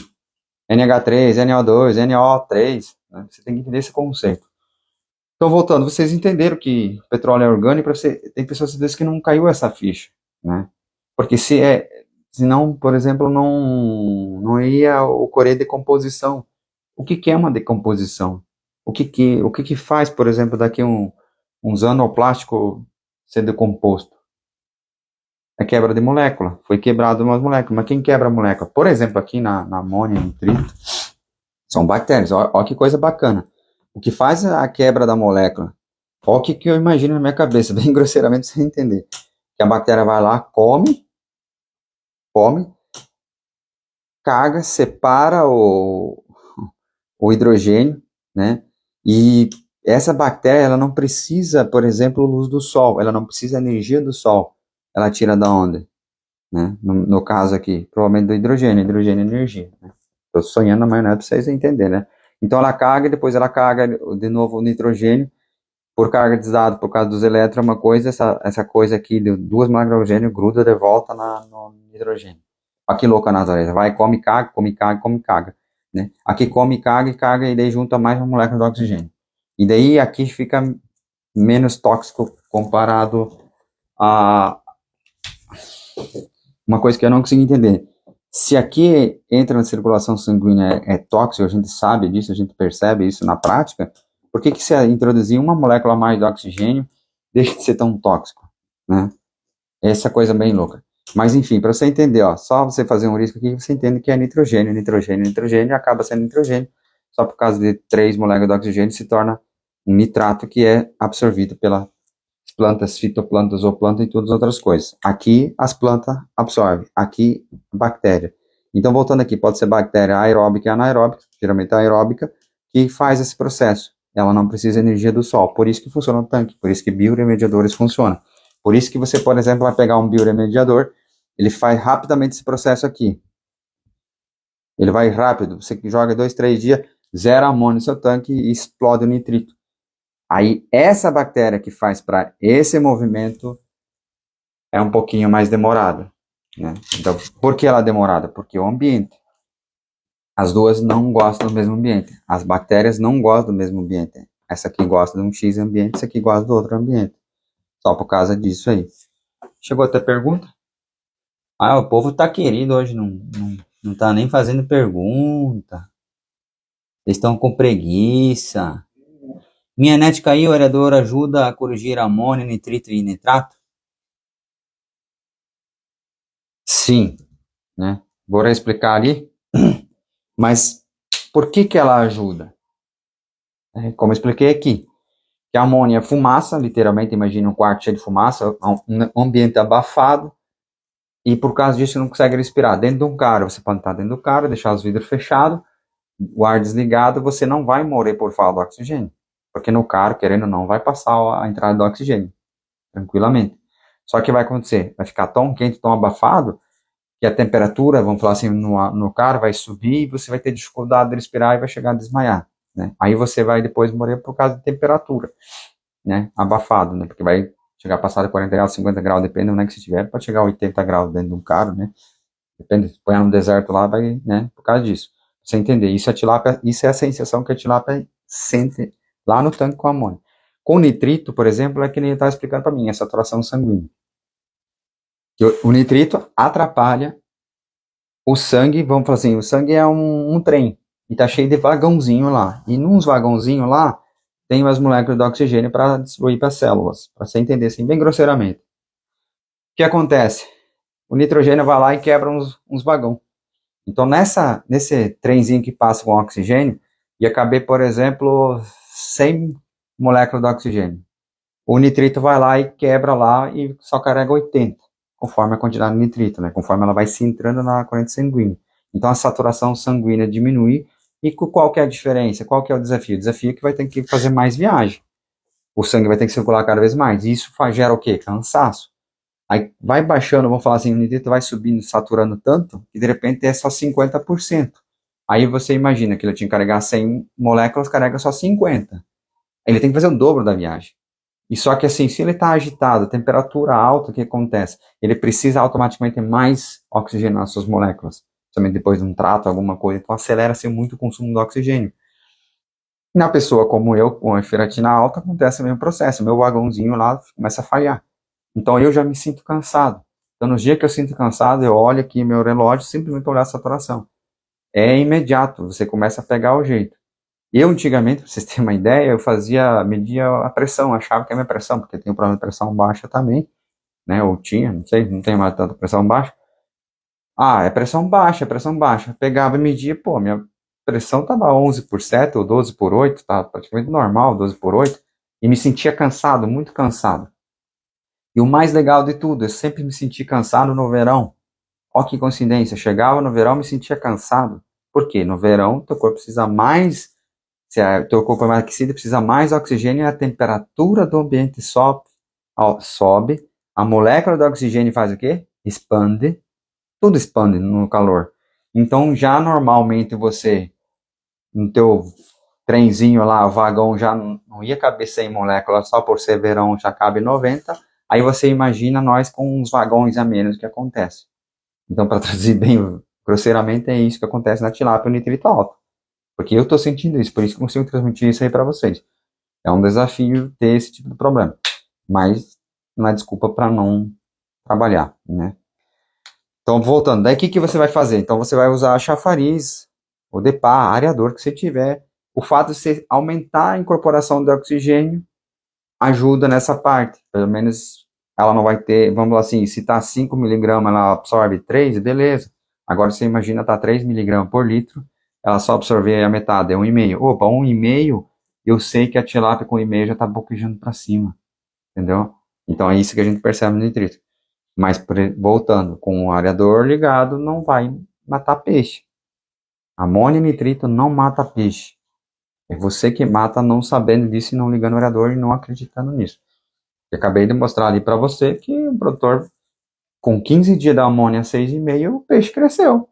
NH3, NO2, NO3, né? Você tem que entender esse conceito. Então, voltando, vocês entenderam que petróleo é orgânico, tem pessoas às vezes que não caiu essa ficha, né? Porque se não, por exemplo, não ia ocorrer decomposição. O que é uma decomposição? O que faz, por exemplo, daqui uns anos o plástico ser decomposto? É quebra de molécula. Foi quebrado umas moléculas. Mas quem quebra a molécula? Por exemplo, aqui na amônia, nitrito, são bactérias. Olha que coisa bacana. O que faz a quebra da molécula? Olha o que eu imagino na minha cabeça, bem grosseiramente, sem entender. Que a bactéria vai lá, come, caga, separa o hidrogênio, né? E essa bactéria, ela não precisa, por exemplo, luz do sol, ela não precisa energia do sol. Ela tira da onde? Né? No caso aqui, provavelmente do hidrogênio é energia. Né? Estou sonhando na maionese para vocês entenderem, né? Então ela caga e depois ela caga de novo o nitrogênio por carga de dado, por causa dos elétrons, uma coisa, essa coisa aqui de duas moléculas de hidrogênio gruda de volta no hidrogênio. Olha que louca a natureza. Vai, come, caga. Né? Aqui come, caga, e daí junta mais uma molécula de oxigênio. E daí aqui fica menos tóxico comparado a uma coisa que eu não consigo entender. Se aqui entra na circulação sanguínea é tóxico, a gente sabe disso, a gente percebe isso na prática, por que se introduzir uma molécula a mais de oxigênio deixa de ser tão tóxico, né? Essa coisa bem louca. Mas enfim, para você entender, ó, só você fazer um risco aqui, você entende que é nitrogênio, e acaba sendo nitrogênio, só por causa de 3 moléculas de oxigênio se torna um nitrato que é absorvido pelas plantas, fitoplantas ou plantas e todas as outras coisas. Aqui as plantas absorvem, aqui bactéria. Então voltando aqui, pode ser bactéria aeróbica e anaeróbica, geralmente aeróbica, que faz esse processo. Ela não precisa de energia do sol, por isso que funciona o tanque, por isso que bioremediadores funcionam. Por isso que você, por exemplo, vai pegar um bioremediador, ele faz rapidamente esse processo aqui. Ele vai rápido, você joga 2, 3 dias, zera amônio no seu tanque e explode o nitrito. Aí, essa bactéria que faz para esse movimento é um pouquinho mais demorada. Né? Então, por que ela é demorada? Porque o ambiente. As duas não gostam do mesmo ambiente. As bactérias não gostam do mesmo ambiente. Essa aqui gosta de um X ambiente, essa aqui gosta do outro ambiente. Só por causa disso aí. Chegou até pergunta? Ah, o povo tá querido hoje, não tá nem fazendo pergunta. Eles estão com preguiça. Minha net caiu, o aerador ajuda a corrigir amônio, nitrito e nitrato? Sim, né? Vou explicar ali. Mas por que ela ajuda? Como eu expliquei aqui, que a amônia é fumaça, literalmente, imagine um quarto cheio de fumaça, um ambiente abafado, e por causa disso você não consegue respirar. Dentro de um carro, você pode estar dentro do carro, deixar os vidros fechados, o ar desligado, você não vai morrer por falta do oxigênio. Porque no carro, querendo ou não, vai passar a entrada do oxigênio, tranquilamente. Só que vai acontecer, vai ficar tão quente, tão abafado, que a temperatura, vamos falar assim, no carro vai subir e você vai ter dificuldade de respirar e vai chegar a desmaiar, né? Aí você vai depois morrer por causa de temperatura, né? Abafado, né? Porque vai chegar a passar de 40 graus, 50 graus, depende de onde é que você estiver, pode chegar a 80 graus dentro de um carro, né? Depende, se põe no deserto lá, vai, né? Por causa disso. Pra você entender, isso é a sensação que a tilápia sente lá no tanque com amônia. Com nitrito, por exemplo, é que nem ele estava explicando para mim, a saturação sanguínea. O nitrito atrapalha o sangue, vamos falar assim, o sangue é um trem, e tá cheio de vagãozinho lá. E nos vagãozinhos lá, tem umas moléculas de oxigênio para distribuir para as células, para você entender assim, bem grosseiramente. O que acontece? O nitrogênio vai lá e quebra uns vagões. Então, nesse trenzinho que passa com oxigênio, ia caber, por exemplo, 100 moléculas de oxigênio. O nitrito vai lá e quebra lá e só carrega 80, conforme a quantidade de nitrito, né? Conforme ela vai se entrando na corrente sanguínea. Então, a saturação sanguínea diminui. E qual que é a diferença? Qual que é o desafio? O desafio é que vai ter que fazer mais viagem. O sangue vai ter que circular cada vez mais. E isso gera o quê? Cansaço. Aí vai baixando, vamos falar assim, o nitrito vai subindo, saturando tanto, que de repente é só 50%. Aí você imagina que ele tinha que carregar 100 moléculas, carrega só 50. Ele tem que fazer o dobro da viagem. E só que assim, se ele está agitado, temperatura alta, o que acontece? Ele precisa automaticamente ter mais oxigênio nas suas moléculas. Somente depois de um trato, alguma coisa. Então acelera-se muito o consumo do oxigênio. Na pessoa como eu, com a ferritina alta, acontece o mesmo processo. Meu vagãozinho lá começa a falhar. Então eu já me sinto cansado. Então nos dias que eu sinto cansado, eu olho aqui meu relógio, simplesmente olhar a saturação. É imediato, você começa a pegar o jeito. Eu antigamente, para vocês terem uma ideia, media a pressão, achava que é a minha pressão, porque tem um problema de pressão baixa também, né? Ou tinha, não sei, não tem mais tanta pressão baixa. Ah, é pressão baixa, é pressão baixa. Pegava e media, pô, minha pressão tava 11/7 ou 12/8, tá praticamente normal, 12/8, e me sentia cansado, muito cansado. E o mais legal de tudo, eu sempre me senti cansado no verão. Ó que coincidência, chegava no verão e me sentia cansado. Por quê? No verão, teu corpo precisa mais, se o teu corpo é mais aquecido, precisa mais oxigênio e a temperatura do ambiente sobe. A molécula do oxigênio faz o quê? Expande. Tudo expande no calor. Então, já normalmente você, no teu trenzinho lá, o vagão já não ia caber 100 moléculas, só por ser verão já cabe 90. Aí você imagina nós com uns vagões a menos que acontece. Então, para traduzir bem grosseiramente, é isso que acontece na tilápia, o nitrito alto. Porque eu estou sentindo isso, por isso que eu consigo transmitir isso aí para vocês. É um desafio ter esse tipo de problema. Mas não é desculpa para não trabalhar, né? Então, voltando, daí o que você vai fazer? Então, você vai usar a chafariz, o DEPA, areador que você tiver. O fato de você aumentar a incorporação de oxigênio ajuda nessa parte. Pelo menos ela não vai ter, vamos lá assim, se está 5 miligramas, ela absorve 3, beleza. Agora você imagina tá 3 miligramas por litro, ela só absorver a metade, é 1,5. Opa, 1,5, eu sei que a tilápia com 1,5 já está boquejando para cima, entendeu? Então é isso que a gente percebe no nitrito. Mas voltando, com o areador ligado, não vai matar peixe. Amônia e nitrito não mata peixe. É você que mata não sabendo disso e não ligando o areador e não acreditando nisso. Eu acabei de mostrar ali para você que o produtor, com 15 dias da amônia 6,5, o peixe cresceu.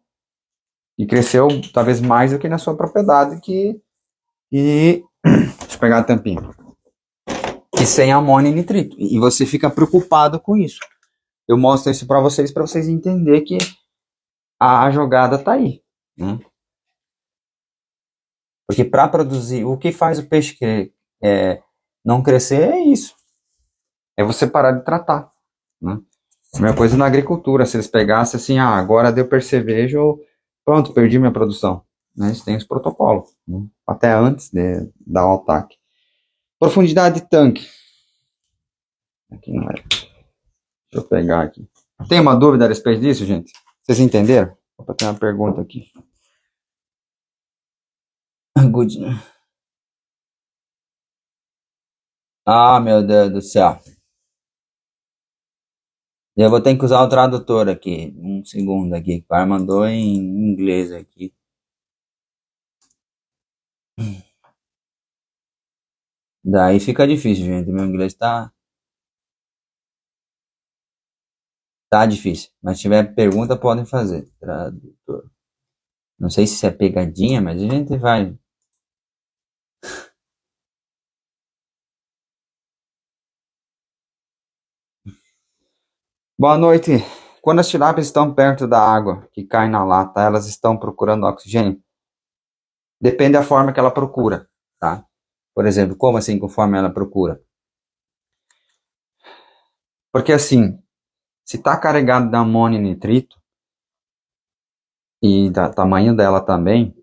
E cresceu talvez mais do que na sua propriedade, deixa eu pegar a tampinha. E sem amônia e nitrito. E você fica preocupado com isso. Eu mostro isso para vocês entenderem que a jogada tá aí, né? Porque para produzir, o que faz o peixe não crescer é isso. É você parar de tratar, né? A mesma coisa na agricultura, se eles pegassem assim, agora deu percevejo, pronto, perdi minha produção. Né? Eles têm os protocolos, né? Até antes da ataque. Profundidade de tanque. Aqui não é. Deixa eu pegar aqui. Tem uma dúvida a respeito disso, gente? Vocês entenderam? Opa, tem uma pergunta aqui. Good. Ah, meu Deus do céu. Eu vou ter que usar o tradutor aqui. Um segundo aqui. O pai mandou em inglês aqui. Daí fica difícil, gente. Meu inglês tá difícil. Mas se tiver pergunta, podem fazer. Tradutor. Não sei se isso é pegadinha, mas a gente vai. Boa noite. Quando as tilápias estão perto da água que cai na lata, elas estão procurando oxigênio? Depende da forma que ela procura, tá? Por exemplo, como assim, conforme ela procura? Porque assim, se está carregado de amônio e nitrito, e do tamanho dela também,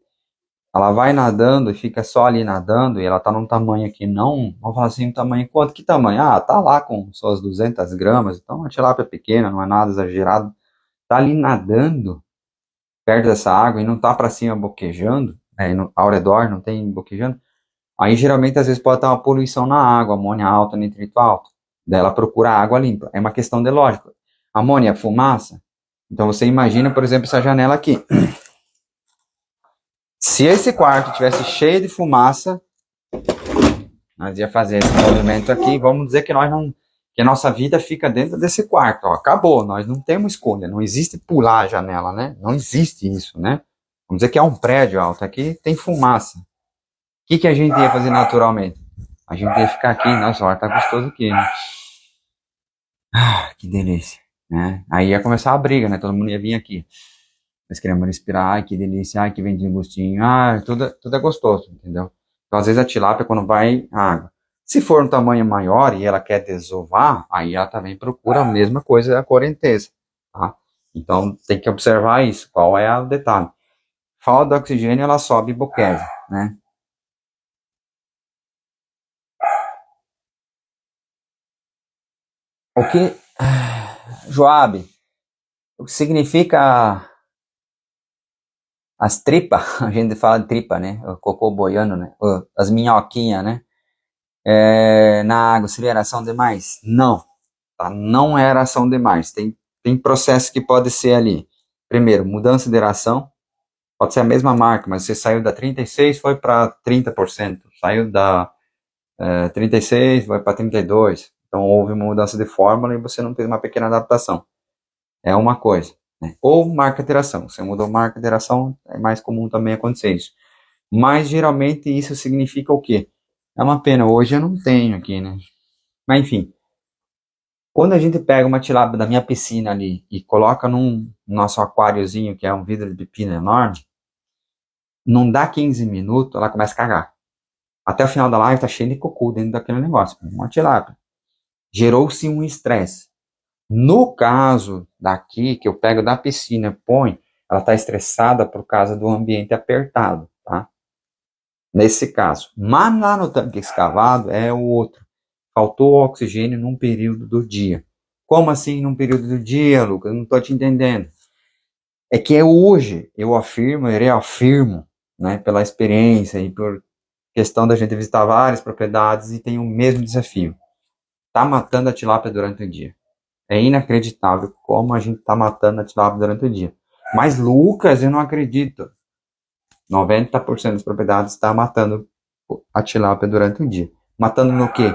ela vai nadando e fica só ali nadando, e ela tá num tamanho que não, vamos falar assim, um tamanho, quanto que tamanho? Ah, tá lá com suas 200 gramas, então uma tilápia pequena, não é nada exagerado, tá ali nadando perto dessa água e não tá para cima boquejando, né, ao redor não tem boquejando, aí geralmente às vezes pode estar uma poluição na água, amônia alta, nitrito alto, daí ela procura água limpa, é uma questão de lógica. Amônia é fumaça, então você imagina, por exemplo, essa janela aqui. Se esse quarto tivesse cheio de fumaça, nós ia fazer esse movimento aqui, vamos dizer que nós não, que a nossa vida fica dentro desse quarto, ó, acabou, nós não temos escolha, não existe pular a janela, né? Não existe isso, né? Vamos dizer que é um prédio alto, aqui tem fumaça. O que a gente ia fazer naturalmente? A gente ia ficar aqui, nossa, o ar tá gostoso aqui, né? Ah, que delícia, né? Aí ia começar a briga, né? Todo mundo ia vir aqui. Nós queremos respirar, ai que delícia, ai que ventinho gostinho, tudo é gostoso, entendeu? Então, às vezes a tilápia, quando vai à água, se for um tamanho maior e ela quer desovar, aí ela também procura a mesma coisa da correnteza, tá? Então, tem que observar isso, qual é o detalhe. Falta de oxigênio, ela sobe e boqueja, né? O que, Joab, o que significa as tripas, a gente fala de tripa, né? O cocô boiando, né? As minhoquinhas, né? Na água, seria ação demais? Não, tá? Não era ação demais. Tem processo que pode ser ali. Primeiro, mudança de eração. Pode ser a mesma marca, mas você saiu da 36, foi para 30%. Saiu da 36, vai para 32. Então houve uma mudança de fórmula e você não fez uma pequena adaptação. É uma coisa, né? Ou marca de eração. Você mudou marca de eração, é mais comum também acontecer isso. Mas geralmente isso significa o quê? É uma pena, hoje eu não tenho aqui, né? Mas enfim, quando a gente pega uma tilápia da minha piscina ali e coloca num nosso aquáriozinho, que é um vidro de pepino enorme, não dá 15 minutos, ela começa a cagar. Até o final da live tá cheio de cocô dentro daquele negócio, uma tilápia. Gerou-se um estresse. No caso daqui, que eu pego da piscina, põe, ela tá estressada por causa do ambiente apertado, tá? Nesse caso. Mas lá no tanque escavado é o outro. Faltou oxigênio num período do dia. Como assim num período do dia, Lucas? Eu não estou te entendendo. É que hoje eu afirmo, eu reafirmo, né, pela experiência e por questão da gente visitar várias propriedades e tem o mesmo desafio. Tá matando a tilápia durante o dia. É inacreditável como a gente tá matando a tilápia durante o dia. Mas, Lucas, eu não acredito. 90% das propriedades está matando a tilápia durante o dia. Matando no quê?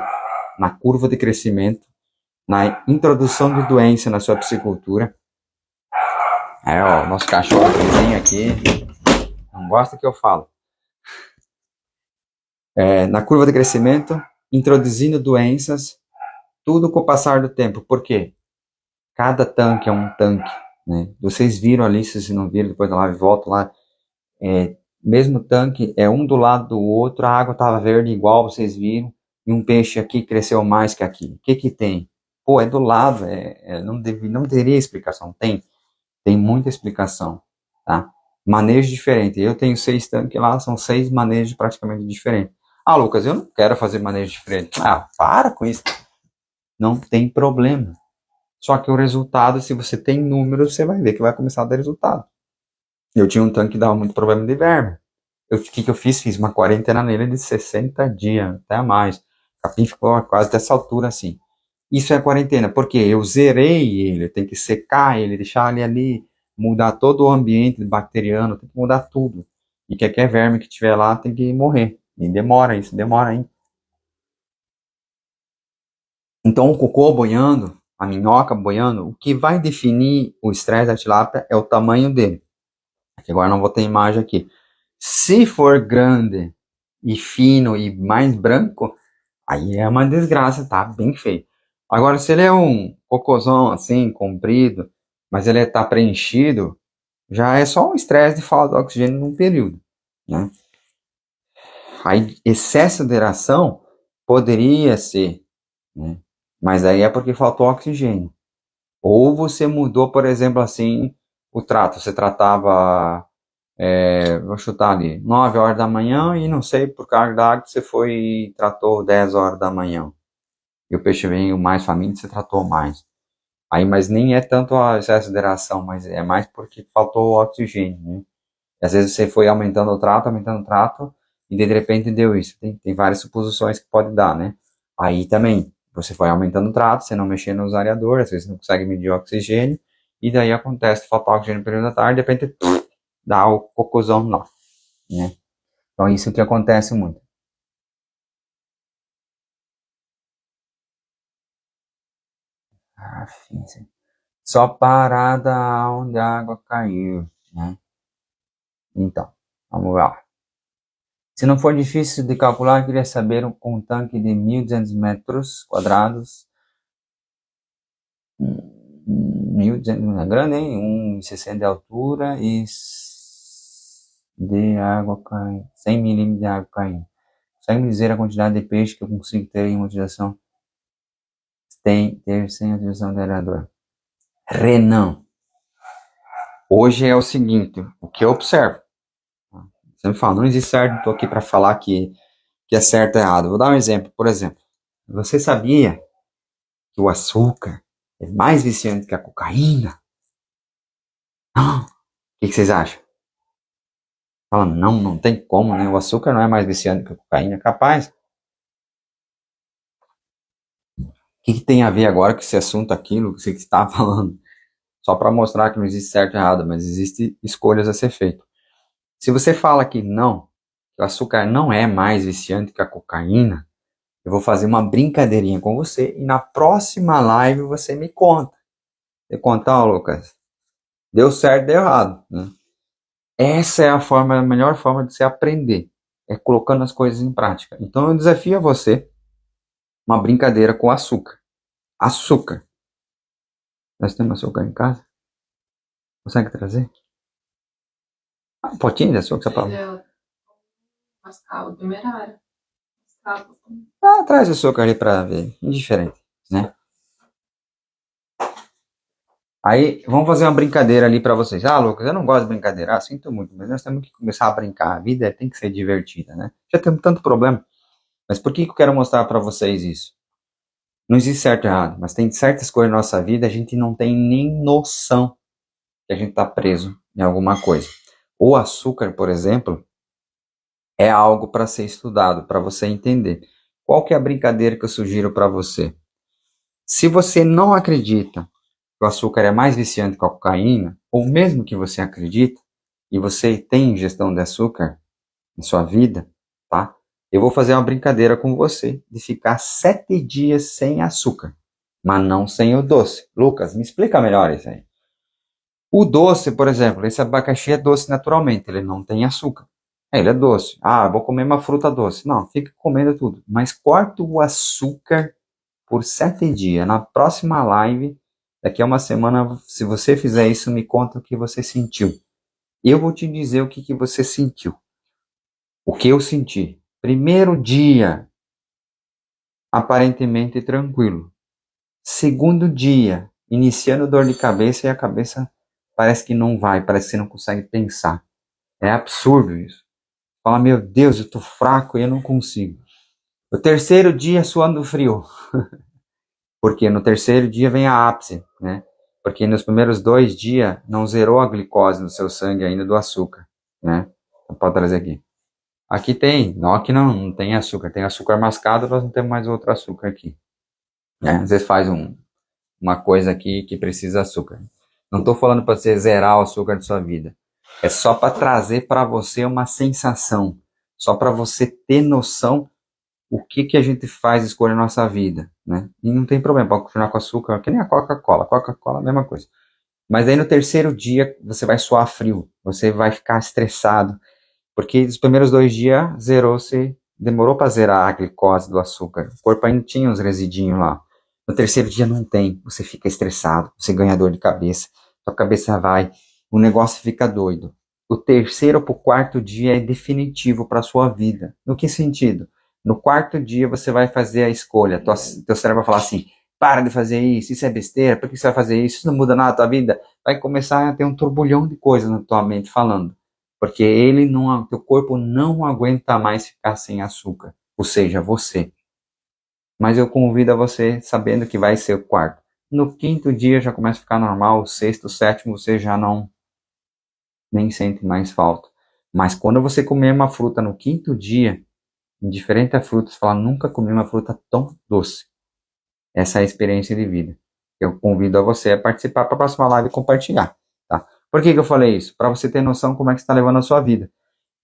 Na curva de crescimento, na introdução de doença na sua piscicultura. Ó, nosso cachorro vizinho aqui, não gosta que eu falo. Na curva de crescimento, introduzindo doenças, tudo com o passar do tempo. Por quê? Cada tanque é um tanque, né? Vocês viram ali, se vocês não viram, depois da live, volta lá. Mesmo tanque, um do lado do outro, a água estava verde igual, vocês viram, e um peixe aqui cresceu mais que aqui. O que tem? Pô, é do lado, não teria explicação. Tem muita explicação, tá? Manejo diferente. Eu tenho 6 tanques lá, são 6 manejos praticamente diferentes. Ah, Lucas, eu não quero fazer manejo diferente. Ah, para com isso. Não tem problema. Só que o resultado, se você tem números, você vai ver que vai começar a dar resultado. Eu tinha um tanque que dava muito problema de verme. O que eu fiz? Fiz uma quarentena nele de 60 dias, até mais. O capim ficou quase dessa altura assim. Isso é quarentena, porque eu zerei ele, tem que secar ele, deixar ele ali, mudar todo o ambiente bacteriano, tem que mudar tudo. E qualquer verme que tiver lá tem que morrer. E demora isso, demora, hein? Então o cocô boiando, a minhoca boiando, o que vai definir o estresse da tilápia é o tamanho dele. Aqui agora não vou ter imagem aqui. Se for grande e fino e mais branco, aí é uma desgraça, tá bem feio. Agora, se ele é um cocôzão assim, comprido, mas ele tá preenchido, já é só um estresse de falta de oxigênio num período, né? Aí, excesso de hidratação poderia ser, né? Mas aí é porque faltou oxigênio. Ou você mudou, por exemplo, assim, o trato. Você tratava, vou chutar ali, 9 horas da manhã e não sei, por causa da água, você foi e tratou 10 horas da manhã. E o peixe veio mais faminto, você tratou mais. Aí, mas nem é tanto a excesso de hidratação, mas é mais porque faltou oxigênio, né? E às vezes você foi aumentando o trato, e de repente deu isso. Tem várias suposições que pode dar, né? Aí também, você foi aumentando o trato, você não mexeu nos areadores, às vezes não consegue medir o oxigênio, e daí acontece faltar oxigênio no período da tarde, de repente dá o cocôzão lá, né? Então isso que acontece muito. Ah, sim. Só parada onde a água caiu, né? Então, vamos lá. Se não for difícil de calcular, queria saber com um tanque de 1.200 metros quadrados, 1.200 não é grande, hein? 1,60 de altura e de água caindo, 100 milímetros de água caindo. Consegue me dizer a quantidade de peixe que eu consigo ter em uma utilização? Ter sem a utilização do aerador. Renan, hoje é o seguinte, o que eu observo. Você me fala, não existe certo, estou aqui para falar que é certo ou errado. Vou dar um exemplo, por exemplo. Você sabia que o açúcar é mais viciante que a cocaína? Não. O que vocês acham? Fala, não tem como, né? O açúcar não é mais viciante que a cocaína. Capaz. O que tem a ver agora com esse assunto, aquilo que você está falando? Só para mostrar que não existe certo e errado, mas existe escolhas a ser feitas. Se você fala que não, que o açúcar não é mais viciante que a cocaína, eu vou fazer uma brincadeirinha com você e na próxima live você me conta. Você conta, ó, Lucas, deu certo, deu errado, né? Essa é a melhor forma de você aprender, é colocando as coisas em prática. Então eu desafio a você uma brincadeira com açúcar. Açúcar. Nós temos açúcar em casa? Consegue trazer? Um potinho de açúcar, Ele mascavo temerário. Mascavo. traz açúcar ali para ver. Indiferente, né? Aí, vamos fazer uma brincadeira ali para vocês. Ah, Lucas, eu não gosto de brincadeira. Ah, sinto muito, mas nós temos que começar a brincar. A vida tem que ser divertida, né? Já temos tanto problema. Mas por que eu quero mostrar para vocês isso? Não existe certo e errado, mas tem certas coisas na nossa vida, a gente não tem nem noção que a gente está preso em alguma coisa. O açúcar, por exemplo, é algo para ser estudado, para você entender. Qual que é a brincadeira que eu sugiro para você? Se você não acredita que o açúcar é mais viciante que a cocaína, ou mesmo que você acredita, e você tem ingestão de açúcar em sua vida, tá? Eu vou fazer uma brincadeira com você de ficar 7 dias sem açúcar, mas não sem o doce. Lucas, me explica melhor isso aí. O doce, por exemplo, esse abacaxi é doce naturalmente, ele não tem açúcar. Ele é doce. Ah, vou comer uma fruta doce. Não, fica comendo tudo. Mas corta o açúcar por 7 dias. Na próxima live, daqui a uma semana, se você fizer isso, me conta o que você sentiu. Eu vou te dizer o que você sentiu. O que eu senti. Primeiro dia, aparentemente tranquilo. Segundo dia, iniciando dor de cabeça e a cabeça parece que não vai, parece que você não consegue pensar. É absurdo isso. Fala, meu Deus, eu tô fraco e eu não consigo. O terceiro dia, suando frio. Porque no terceiro dia vem a ápice, né? Porque nos primeiros 2 dias não zerou a glicose no seu sangue ainda do açúcar, né? Então, pode trazer aqui. Aqui tem, não, aqui não tem açúcar, tem açúcar mascado, nós não temos mais outro açúcar aqui. Né? Às vezes faz uma coisa aqui que precisa de açúcar. Não estou falando para você zerar o açúcar da sua vida. É só para trazer para você uma sensação. Só para você ter noção o que a gente faz escolha na nossa vida. Né? E não tem problema, pode continuar com açúcar, que nem a Coca-Cola. Coca-Cola é a mesma coisa. Mas aí no terceiro dia você vai suar frio. Você vai ficar estressado. Porque nos primeiros 2 dias zerou-se, demorou para zerar a glicose do açúcar. O corpo ainda tinha uns residinhos lá. No terceiro dia não tem, você fica estressado, você ganha dor de cabeça, sua cabeça vai, o negócio fica doido. o terceiro para o quarto dia é definitivo para a sua vida. No que sentido? No quarto dia você vai fazer a escolha. Teu cérebro vai falar assim, para de fazer isso é besteira, por que você vai fazer isso? Isso não muda nada na tua vida. Vai começar a ter um turbulhão de coisas na tua mente falando. Porque teu corpo não aguenta mais ficar sem açúcar. Ou seja, você. Mas eu convido a você, sabendo que vai ser o quarto. No quinto dia já começa a ficar normal, o sexto, o sétimo você já não nem sente mais falta. Mas quando você comer uma fruta no quinto dia, indiferente a fruta, você fala, nunca comi uma fruta tão doce. Essa é a experiência de vida. Eu convido a você a participar para a próxima live e compartilhar. Tá? Por que eu falei isso? Para você ter noção como é que você está levando a sua vida.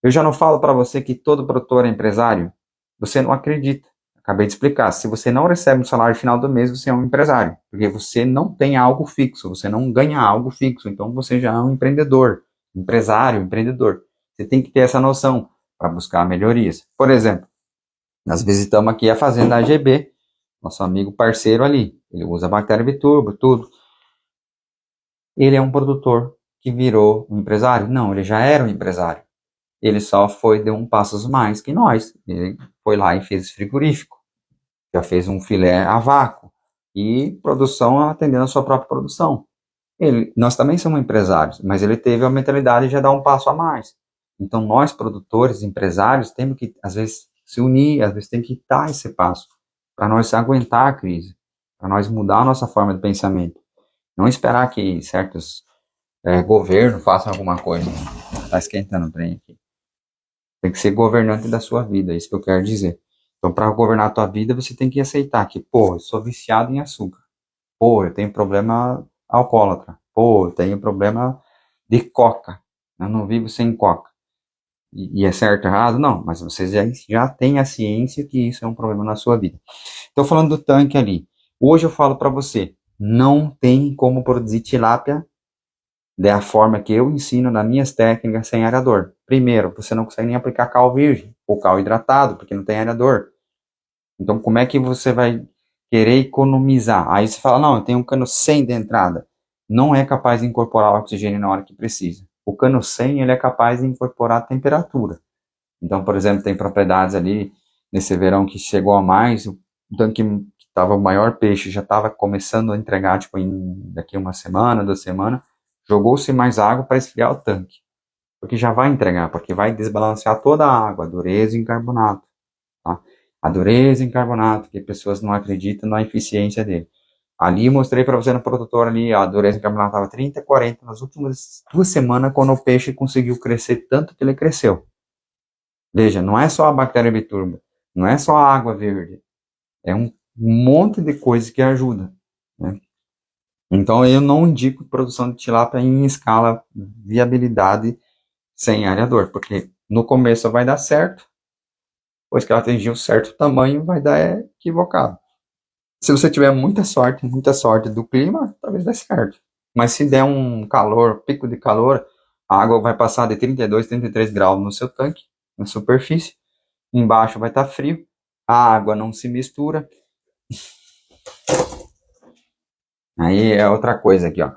Eu já não falo para você que todo produtor é empresário. Você não acredita. Acabei de explicar. Se você não recebe um salário no final do mês, você é um empresário. Porque você não tem algo fixo. Você não ganha algo fixo. Então você já é um empreendedor. Empresário, empreendedor. Você tem que ter essa noção para buscar melhorias. Por exemplo, nós visitamos aqui a fazenda AGB. Nosso amigo parceiro ali. Ele usa bactéria biturbo, tudo. Ele é um produtor que virou um empresário? Não, ele já era um empresário. Ele só deu um passo mais que nós. Ele foi lá e fez frigorífico. Já fez um filé a vácuo. E produção atendendo a sua própria produção. Nós também somos empresários, mas ele teve a mentalidade de já dar um passo a mais. Então nós, produtores, empresários, temos que, às vezes, se unir, às vezes tem que dar esse passo. Para nós aguentar a crise. Para nós mudar a nossa forma de pensamento. Não esperar que certos governos façam alguma coisa. Está esquentando o trem aqui. Tem que ser governante da sua vida, é isso que eu quero dizer. Então, para governar a tua vida, você tem que aceitar que, pô, eu sou viciado em açúcar. Pô, eu tenho problema alcoólatra. Pô, eu tenho problema de coca. Eu não vivo sem coca. E é certo ou errado? Não, mas você já tem a ciência que isso é um problema na sua vida. Estou falando do tanque ali. Hoje eu falo para você, não tem como produzir tilápia da forma que eu ensino nas minhas técnicas sem aerador. Primeiro, você não consegue nem aplicar cal virgem ou cal hidratado, porque não tem aerador. Então, como é que você vai querer economizar? Aí você fala, não, eu tenho um cano 100 de entrada. Não é capaz de incorporar o oxigênio na hora que precisa. O cano 100, ele é capaz de incorporar a temperatura. Então, por exemplo, tem propriedades ali, nesse verão que chegou a mais, o tanque que estava o maior peixe já estava começando a entregar, tipo, daqui uma semana, 2 semanas, jogou-se mais água para esfriar o tanque. Porque já vai entregar, porque vai desbalancear toda a água, a dureza em carbonato. Tá? A dureza em carbonato, que pessoas não acreditam na eficiência dele. Ali mostrei para você no produtor ali, a dureza em carbonato estava 30, 40 nas últimas 2 semanas, quando o peixe conseguiu crescer tanto que ele cresceu. Veja, não é só a bactéria biturba, não é só a água verde, é um monte de coisa que ajuda. Né? Então eu não indico produção de tilápia em escala viabilidade sem areador, porque no começo vai dar certo, depois que ela atingir um certo tamanho, vai dar equivocado. Se você tiver muita sorte do clima, talvez dê certo. Mas se der um calor, pico de calor, a água vai passar de 32, 33 graus no seu tanque, na superfície. Embaixo vai estar frio, a água não se mistura. Aí é outra coisa aqui, ó.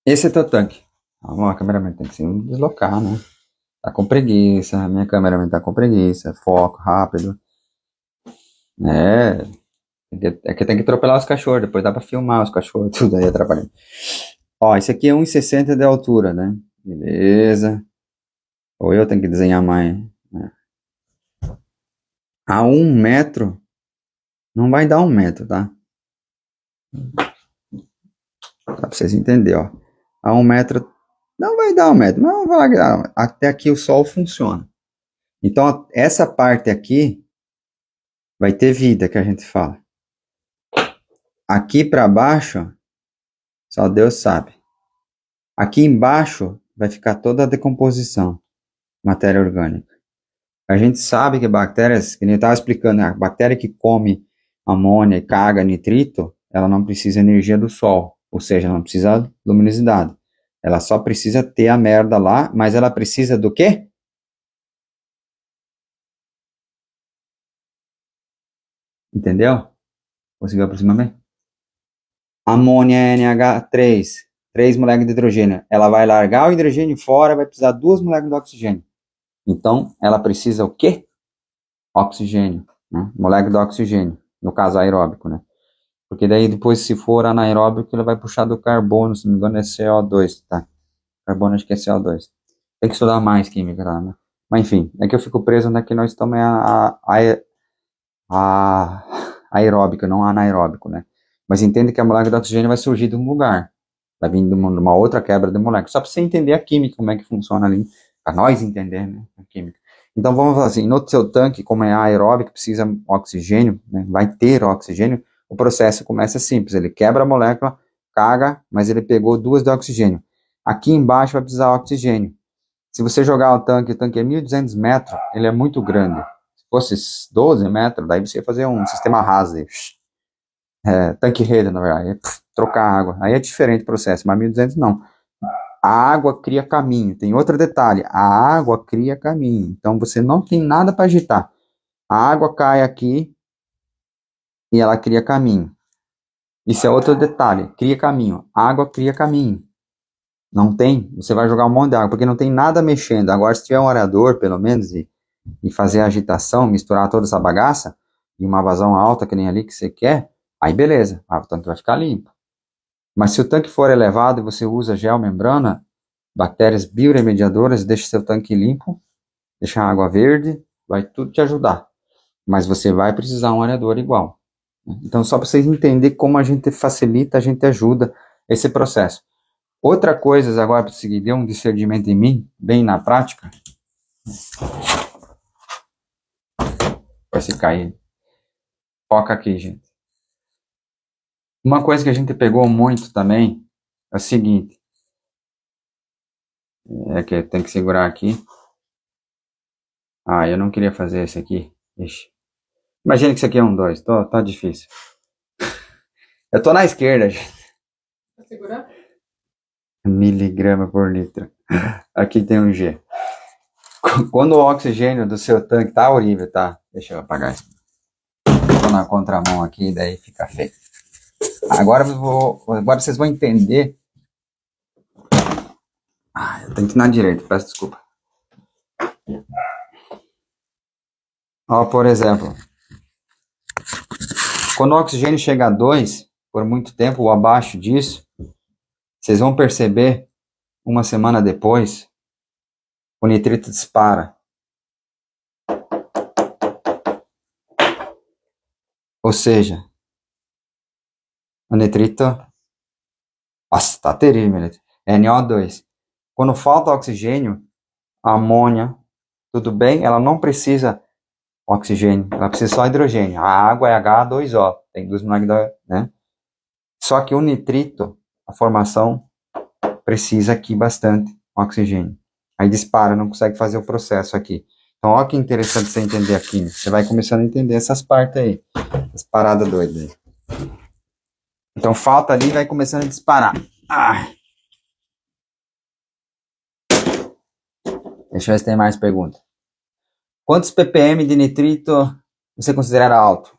Esse é teu tanque. A câmera tem que se deslocar, né? Tá com preguiça, a minha câmera tá com preguiça, foco rápido. É que tem que atropelar os cachorros, depois dá pra filmar os cachorros, tudo aí atrapalhando. Ó, esse aqui é 1,60 de altura, né? Beleza. Ou eu tenho que desenhar mais. Né? A 1 metro, não vai dar 1 metro, tá? Dá pra vocês entenderem, ó. A 1 metro, não vai dar 1 metro, mas até aqui o sol funciona. Então, essa parte aqui vai ter vida, que a gente fala. Aqui para baixo, só Deus sabe. Aqui embaixo vai ficar toda a decomposição, matéria orgânica. A gente sabe que bactérias, que nem eu estava explicando, a bactéria que come amônia e caga nitrito, ela não precisa energia do sol, ou seja, não precisa luminosidade. Ela só precisa ter a merda lá, mas ela precisa do quê? Entendeu? Conseguiu aproximar bem? Amônia NH3, 3 moléculas de hidrogênio. Ela vai largar o hidrogênio fora, vai precisar 2 moléculas de oxigênio. Então, ela precisa o quê? Oxigênio, né? Molécula de oxigênio, no caso aeróbico, né? Porque daí depois, se for anaeróbico, ele vai puxar do carbono, se não me engano é CO2, tá? Carbono acho que é CO2. Tem que estudar mais química, tá, né? Mas enfim, é que eu fico preso onde é que nós estamos a aeróbica, não anaeróbico, né? Mas entende que a molécula de oxigênio vai surgir de um lugar, vai vir de uma outra quebra de molécula, só para você entender a química, como é que funciona ali, para nós entender, né, a química. Então vamos falar assim, no seu tanque, como é aeróbico, precisa oxigênio, né, vai ter oxigênio, o processo começa simples, ele quebra a molécula, caga, mas ele pegou 2 de oxigênio. Aqui embaixo vai precisar oxigênio. Se você jogar o tanque é 1.200 metros, ele é muito grande. Se fosse 12 metros, daí você ia fazer um sistema raso, tanque-rede, na verdade, trocar água. Aí é diferente o processo, mas 1.200 não. A água cria caminho. Tem outro detalhe, a água cria caminho. Então você não tem nada para agitar. A água cai aqui e ela cria caminho. Isso é outro detalhe, cria caminho. A água cria caminho. Não tem, você vai jogar um monte de água, porque não tem nada mexendo. Agora, se tiver um aerador, pelo menos, e fazer a agitação, misturar toda essa bagaça, e uma vazão alta, que nem ali que você quer, aí beleza, o tanque vai ficar limpo. Mas se o tanque for elevado e você usa gel membrana, bactérias bioremediadoras, deixa seu tanque limpo, deixa a água verde, vai tudo te ajudar. Mas você vai precisar um aerador igual. Então, só para vocês entenderem como a gente facilita, a gente ajuda esse processo. Outra coisa, agora para seguir, deu um discernimento em mim, bem na prática. Vai se cair. Foca aqui, gente. Uma coisa que a gente pegou muito também é o seguinte. É que tem que segurar aqui. Ah, eu não queria fazer esse aqui. Ixi. Imagina que isso aqui é um 2. Tá difícil. Eu tô na esquerda, gente. Pra segurar? Miligrama por litro. Aqui tem um G. Quando o oxigênio do seu tanque tá horrível, tá? Deixa eu apagar isso. Tô na contramão aqui, daí fica feio. Agora vocês vão entender. Eu tenho que ir na direita, peço desculpa. Ó, por exemplo, quando o oxigênio chega a 2, por muito tempo ou abaixo disso, vocês vão perceber, uma semana depois, o nitrito dispara. Ou seja, o nitrito... Nossa, tá terrível. NO2. Quando falta oxigênio, a amônia, tudo bem, ela não precisa oxigênio, ela precisa só hidrogênio. A água é H2O, tem 2 moléculas, né? Só que o nitrito, a formação, precisa aqui bastante oxigênio. Aí dispara, não consegue fazer o processo aqui. Então, olha que interessante você entender aqui. Você vai começando a entender essas partes aí, as paradas doidas aí. Então, falta ali e vai começando a disparar. Deixa eu ver se tem mais perguntas. Quantos ppm de nitrito você considera alto?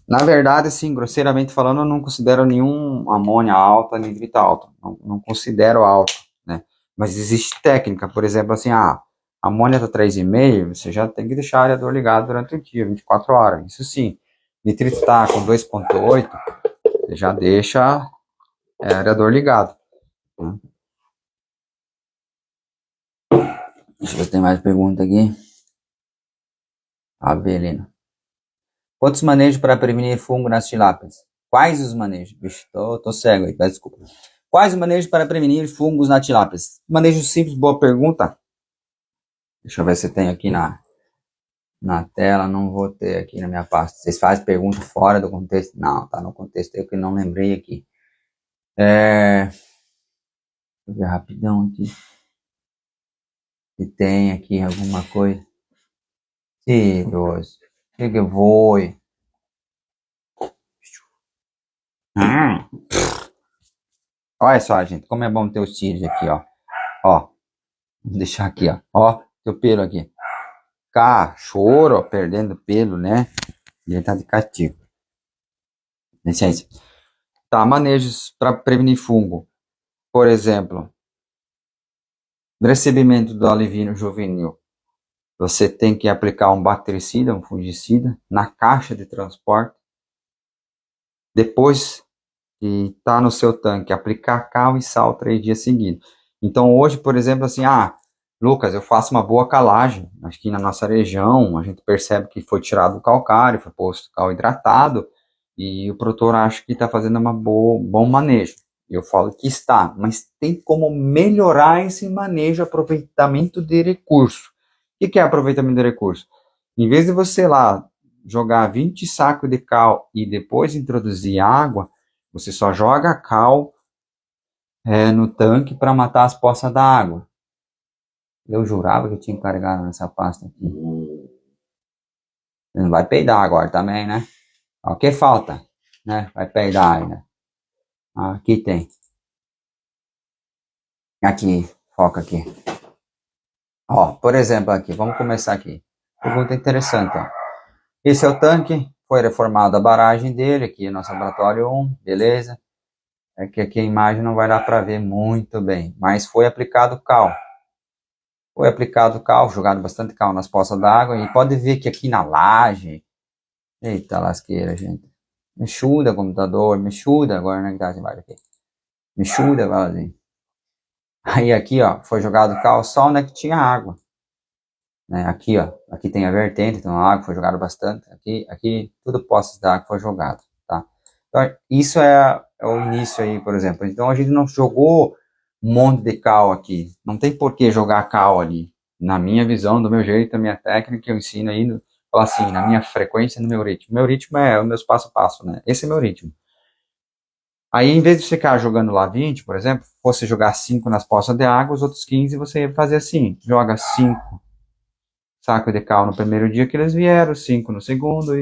Na verdade, assim, grosseiramente falando, eu não considero nenhum amônia alta, nitrito alto. Não considero alto, né? Mas existe técnica, por exemplo, assim, a amônia tá 3,5, você já tem que deixar o aerador ligado durante o dia, 24 horas. Isso sim. Nitrito tá com 2,8, você já deixa o aerador ligado. Né? Deixa eu ver se tem mais pergunta aqui. Avelino. Quantos manejos para prevenir fungo nas tilápias? Quais os manejos? Bicho, tô cego aí, peço desculpa. Quais os manejos para prevenir fungos nas tilápias? Manejo simples, boa pergunta. Deixa eu ver se tem aqui na tela, não vou ter aqui na minha pasta. Vocês fazem pergunta fora do contexto? Não, tá no contexto, eu que não lembrei aqui. Deixa eu ver rapidão aqui. Se tem aqui alguma coisa. Sim, Deus. Que vou? Olha só, gente, como é bom ter os cílios aqui, ó. Ó, vou deixar aqui, ó. Ó, teu pelo aqui. cachorro perdendo pelo, né? E ele tá de castigo. Licença. Tá, manejos para prevenir fungo. Por exemplo, recebimento do alivino juvenil. Você tem que aplicar um bactericida, um fungicida, na caixa de transporte. Depois que está no seu tanque, aplicar cal e sal 3 dias seguidos. Então hoje, por exemplo, assim, Lucas, eu faço uma boa calagem. Aqui na nossa região, a gente percebe que foi tirado o calcário, foi posto cal hidratado, e o produtor acha que está fazendo bom manejo. Eu falo que está, mas tem como melhorar esse manejo, aproveitamento de recurso. O que é aproveitamento de recurso? Em vez de você lá jogar 20 sacos de cal e depois introduzir água, você só joga cal no tanque para matar as poças da água. Eu jurava que eu tinha carregado nessa pasta aqui. Você não vai peidar agora também, né? O que falta? Né? Vai peidar ainda. Aqui tem. Aqui, foca aqui. Ó, por exemplo aqui, vamos começar aqui. Pergunta interessante, ó. Esse é o tanque, foi reformado a barragem dele, aqui nosso laboratório 1, beleza? É que aqui a imagem não vai dar para ver muito bem, mas foi aplicado cal. Foi aplicado cal, jogado bastante cal nas poças d'água, e pode ver que aqui na laje, eita lasqueira, gente. Mexuda computador, mexuda agora, né, que tá embaixo aqui. Mexuda, assim. Aí aqui, ó, foi jogado cal só onde é que tinha água. Né? Aqui, ó, aqui tem a vertente, então a água foi jogada bastante. Aqui tudo poças d'água foi jogado, tá? Então, isso é o início aí, por exemplo. Então a gente não jogou um monte de cal aqui. Não tem por que jogar cal ali. Na minha visão, do meu jeito, da minha técnica, que eu ensino aí, falar assim, na minha frequência, no meu ritmo. Meu ritmo é o meu passo a passo, né? Esse é meu ritmo. Aí, em vez de você ficar jogando lá 20, por exemplo, você jogar 5 nas poças de água, os outros 15 você fazer assim, joga 5 sacos de cal no primeiro dia que eles vieram, 5 no segundo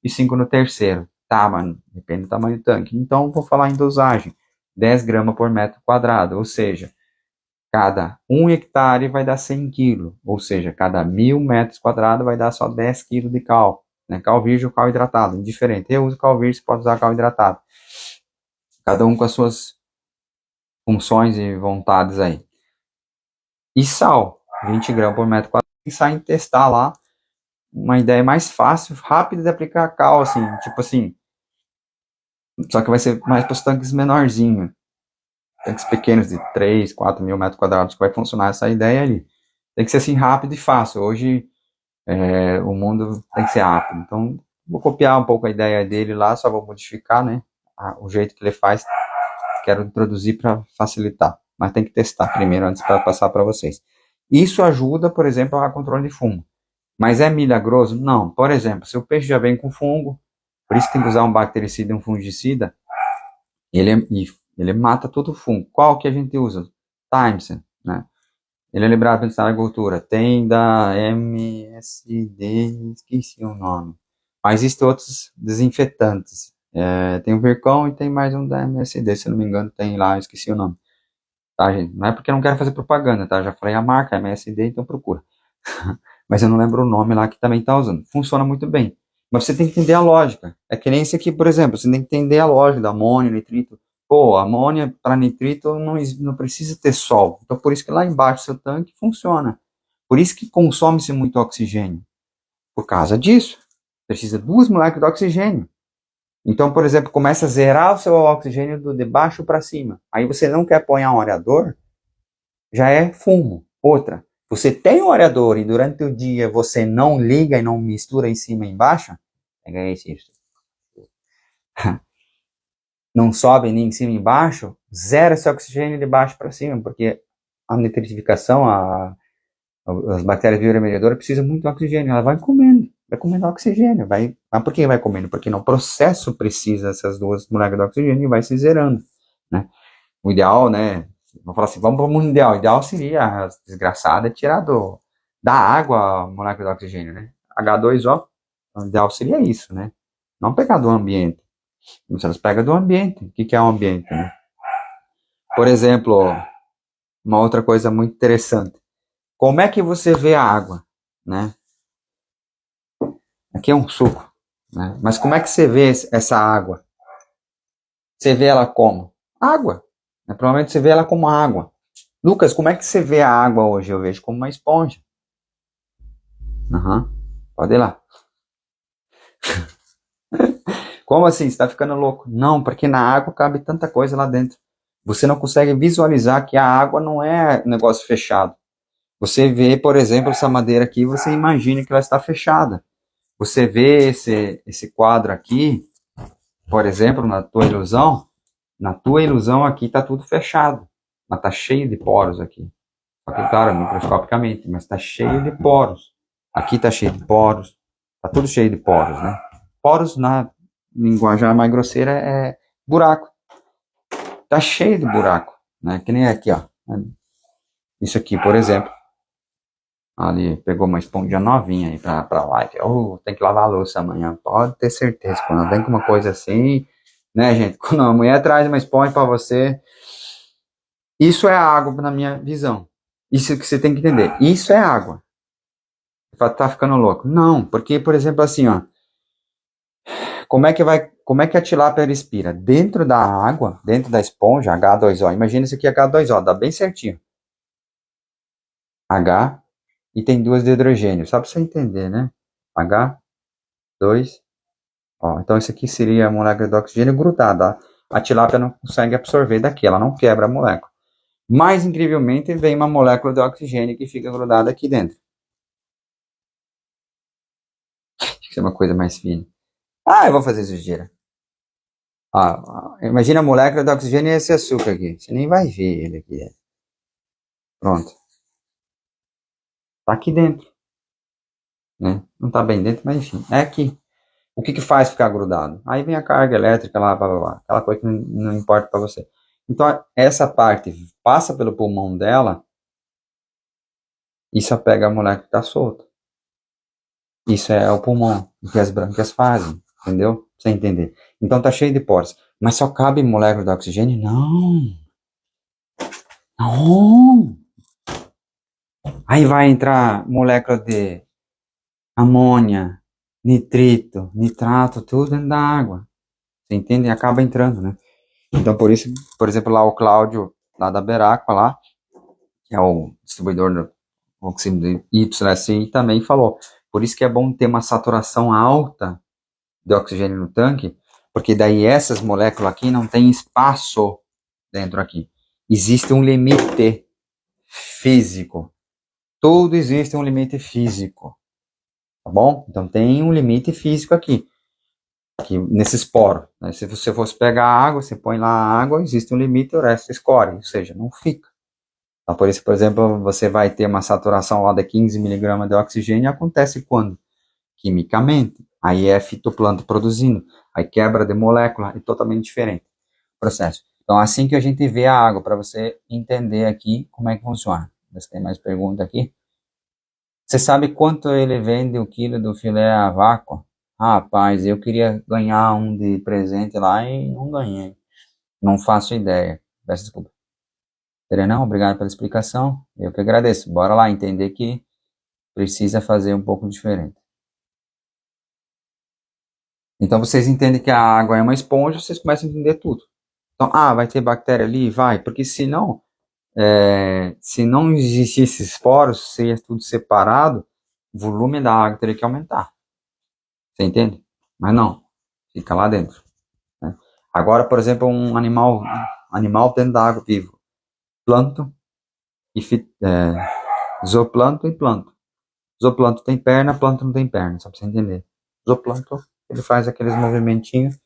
e 5 no terceiro. Tá, mano, depende do tamanho do tanque. Então, vou falar em dosagem, 10 gramas por metro quadrado, ou seja, cada 1 hectare vai dar 100 quilos, ou seja, cada 1.000 metros quadrados vai dar só 10 quilos de cal, né? Cal virgem ou cal hidratado, indiferente. Eu uso cal virgem, você pode usar cal hidratado. Cada um com as suas funções e vontades aí. E sal, 20 gramas por metro quadrado. Pensar em testar lá uma ideia mais fácil, rápida de aplicar cal, assim, tipo assim. Só que vai ser mais para os tanques menorzinhos. Tanques pequenos de 3, 4 mil metros quadrados que vai funcionar essa ideia ali. Tem que ser assim rápido e fácil. Hoje o mundo tem que ser rápido. Então, vou copiar um pouco a ideia dele lá, só vou modificar, né? O jeito que ele faz. Quero introduzir para facilitar. Mas tem que testar primeiro antes para passar para vocês. Isso ajuda, por exemplo, a controle de fungo. Mas é milagroso? Não. Por exemplo, se o peixe já vem com fungo, por isso tem que usar um bactericida e um fungicida, ele mata todo o fungo. Qual que a gente usa? Thymosin, né? Ele é liberado pelo Ministério da Agricultura. Tem da MSD, esqueci o nome. Mas existem outros desinfetantes. Tem o Vircão e tem mais um da MSD, se eu não me engano, tem lá, esqueci o nome. Tá, gente? Não é porque eu não quero fazer propaganda, tá? Já falei a marca, MSD, então procura. Mas eu não lembro o nome lá que também está usando. Funciona muito bem. Mas você tem que entender a lógica. É que nem esse aqui, por exemplo. Você tem que entender a lógica da amônia, nitrito. Pô, amônia para nitrito não precisa ter sol. Então, por isso que lá embaixo do seu tanque funciona. Por isso que consome-se muito oxigênio. Por causa disso. Precisa 2 moléculas de oxigênio. Então, por exemplo, começa a zerar o seu oxigênio de baixo para cima. Aí você não quer pôr um aerador, já é fumo. Outra, você tem um aerador e durante o dia você não liga e não mistura em cima e embaixo, pega esse, não sobe nem em cima e embaixo, zera esse oxigênio de baixo para cima, porque a nitrificação, as bactérias bioremediadoras precisam muito de oxigênio, ela vai comendo oxigênio, mas por que vai comendo? Porque no processo precisa essas 2 moléculas de oxigênio e vai se zerando, né? O ideal, né, vamos falar assim, vamos para o mundo ideal. O ideal seria, a desgraçada, tirar da água a molécula de oxigênio, né? H2O, o ideal seria isso, né? Não pegar do ambiente. Você pega do ambiente. O que é o ambiente, né? Por exemplo, uma outra coisa muito interessante. Como é que você vê a água, né? Aqui é um suco, né? Mas como é que você vê essa água? Você vê ela como? Água. Né? Provavelmente você vê ela como água. Lucas, como é que você vê a água hoje? Eu vejo como uma esponja. Uhum. Pode ir lá. Como assim? Você está ficando louco? Não, porque na água cabe tanta coisa lá dentro. Você não consegue visualizar que a água não é um negócio fechado. Você vê, por exemplo, essa madeira aqui, você imagina que ela está fechada. Você vê esse quadro aqui, por exemplo, na tua ilusão aqui está tudo fechado. Mas está cheio de poros aqui. Só que, claro, microscopicamente, mas está cheio de poros. Aqui está cheio de poros. Está tudo cheio de poros, né? Poros, na linguagem mais grosseira, é buraco. Está cheio de buraco, né? Que nem aqui, ó. Isso aqui, por exemplo. Ali, pegou uma esponja novinha aí pra live. Oh, tem que lavar a louça amanhã. Pode ter certeza. Quando vem com uma coisa assim, né, gente? Quando a mulher traz uma esponja pra você, isso é água na minha visão. Isso que você tem que entender. Isso é água. Tá ficando louco. Não, porque, por exemplo, assim, ó. Como é que a tilápia respira? Dentro da água, dentro da esponja, H2O. Imagina isso aqui H2O, dá bem certinho. H e tem duas de hidrogênio. Só pra você entender, né? H2O. Então isso aqui seria a molécula de oxigênio grudada. A tilápia não consegue absorver daqui, ela não quebra a molécula. Mais incrivelmente, vem uma molécula de oxigênio que fica grudada aqui dentro. Isso é uma coisa mais fina. Eu vou fazer sujeira. Imagina a molécula de oxigênio e esse açúcar aqui. Você nem vai ver ele aqui. Pronto. Tá aqui dentro. Né? Não tá bem dentro, mas enfim. É aqui. O que faz ficar grudado? Aí vem a carga elétrica lá, blá, blá, blá. Aquela coisa que não importa para você. Então, essa parte passa pelo pulmão dela e só pega a molécula que está solta. Isso é o pulmão, o que as brancas fazem, entendeu? Pra você entender. Então tá cheio de poros. Mas só cabe molécula de oxigênio? Não. Não. Aí vai entrar molécula de amônia, nitrito, nitrato, tudo dentro da água. Você entende? E acaba entrando, né? Então por isso, por exemplo, lá o Cláudio, lá da Beracqua, lá, que é o distribuidor do oxígeno YSI, também falou. Por isso que é bom ter uma saturação alta de oxigênio no tanque, porque daí essas moléculas aqui não tem espaço dentro aqui. Existe um limite físico. Tudo existe um limite físico. Tá bom? Então tem um limite físico aqui nesses poros. Né? Se você fosse pegar água, você põe lá a água, existe um limite, o resto escorre, ou seja, não fica. Então, por isso, por exemplo, você vai ter uma saturação lá de 15 miligramas de oxigênio, acontece quando? Quimicamente. Aí é fitoplâncton produzindo. Aí quebra de molécula, é totalmente diferente o processo. Então, assim que a gente vê a água, para você entender aqui como é que funciona. Você tem mais pergunta aqui? Você sabe quanto ele vende o quilo do filé a vácuo? Rapaz, eu queria ganhar um de presente lá e não ganhei. Não faço ideia. Peço desculpa. Não, obrigado pela explicação. Eu que agradeço. Bora lá entender que precisa fazer um pouco diferente. Então vocês entendem que a água é uma esponja, vocês começam a entender tudo. Então, vai ter bactéria ali? Vai, porque senão, se não existisse esses poros, seria tudo separado, o volume da água teria que aumentar. Você entende? Mas não, fica lá dentro. Né? Agora, por exemplo, um animal dentro da água vivo, plâncton e zooplâncton e plâncton. Zooplâncton tem perna, plâncton não tem perna, só pra você entender. Zooplâncton, ele faz aqueles movimentinhos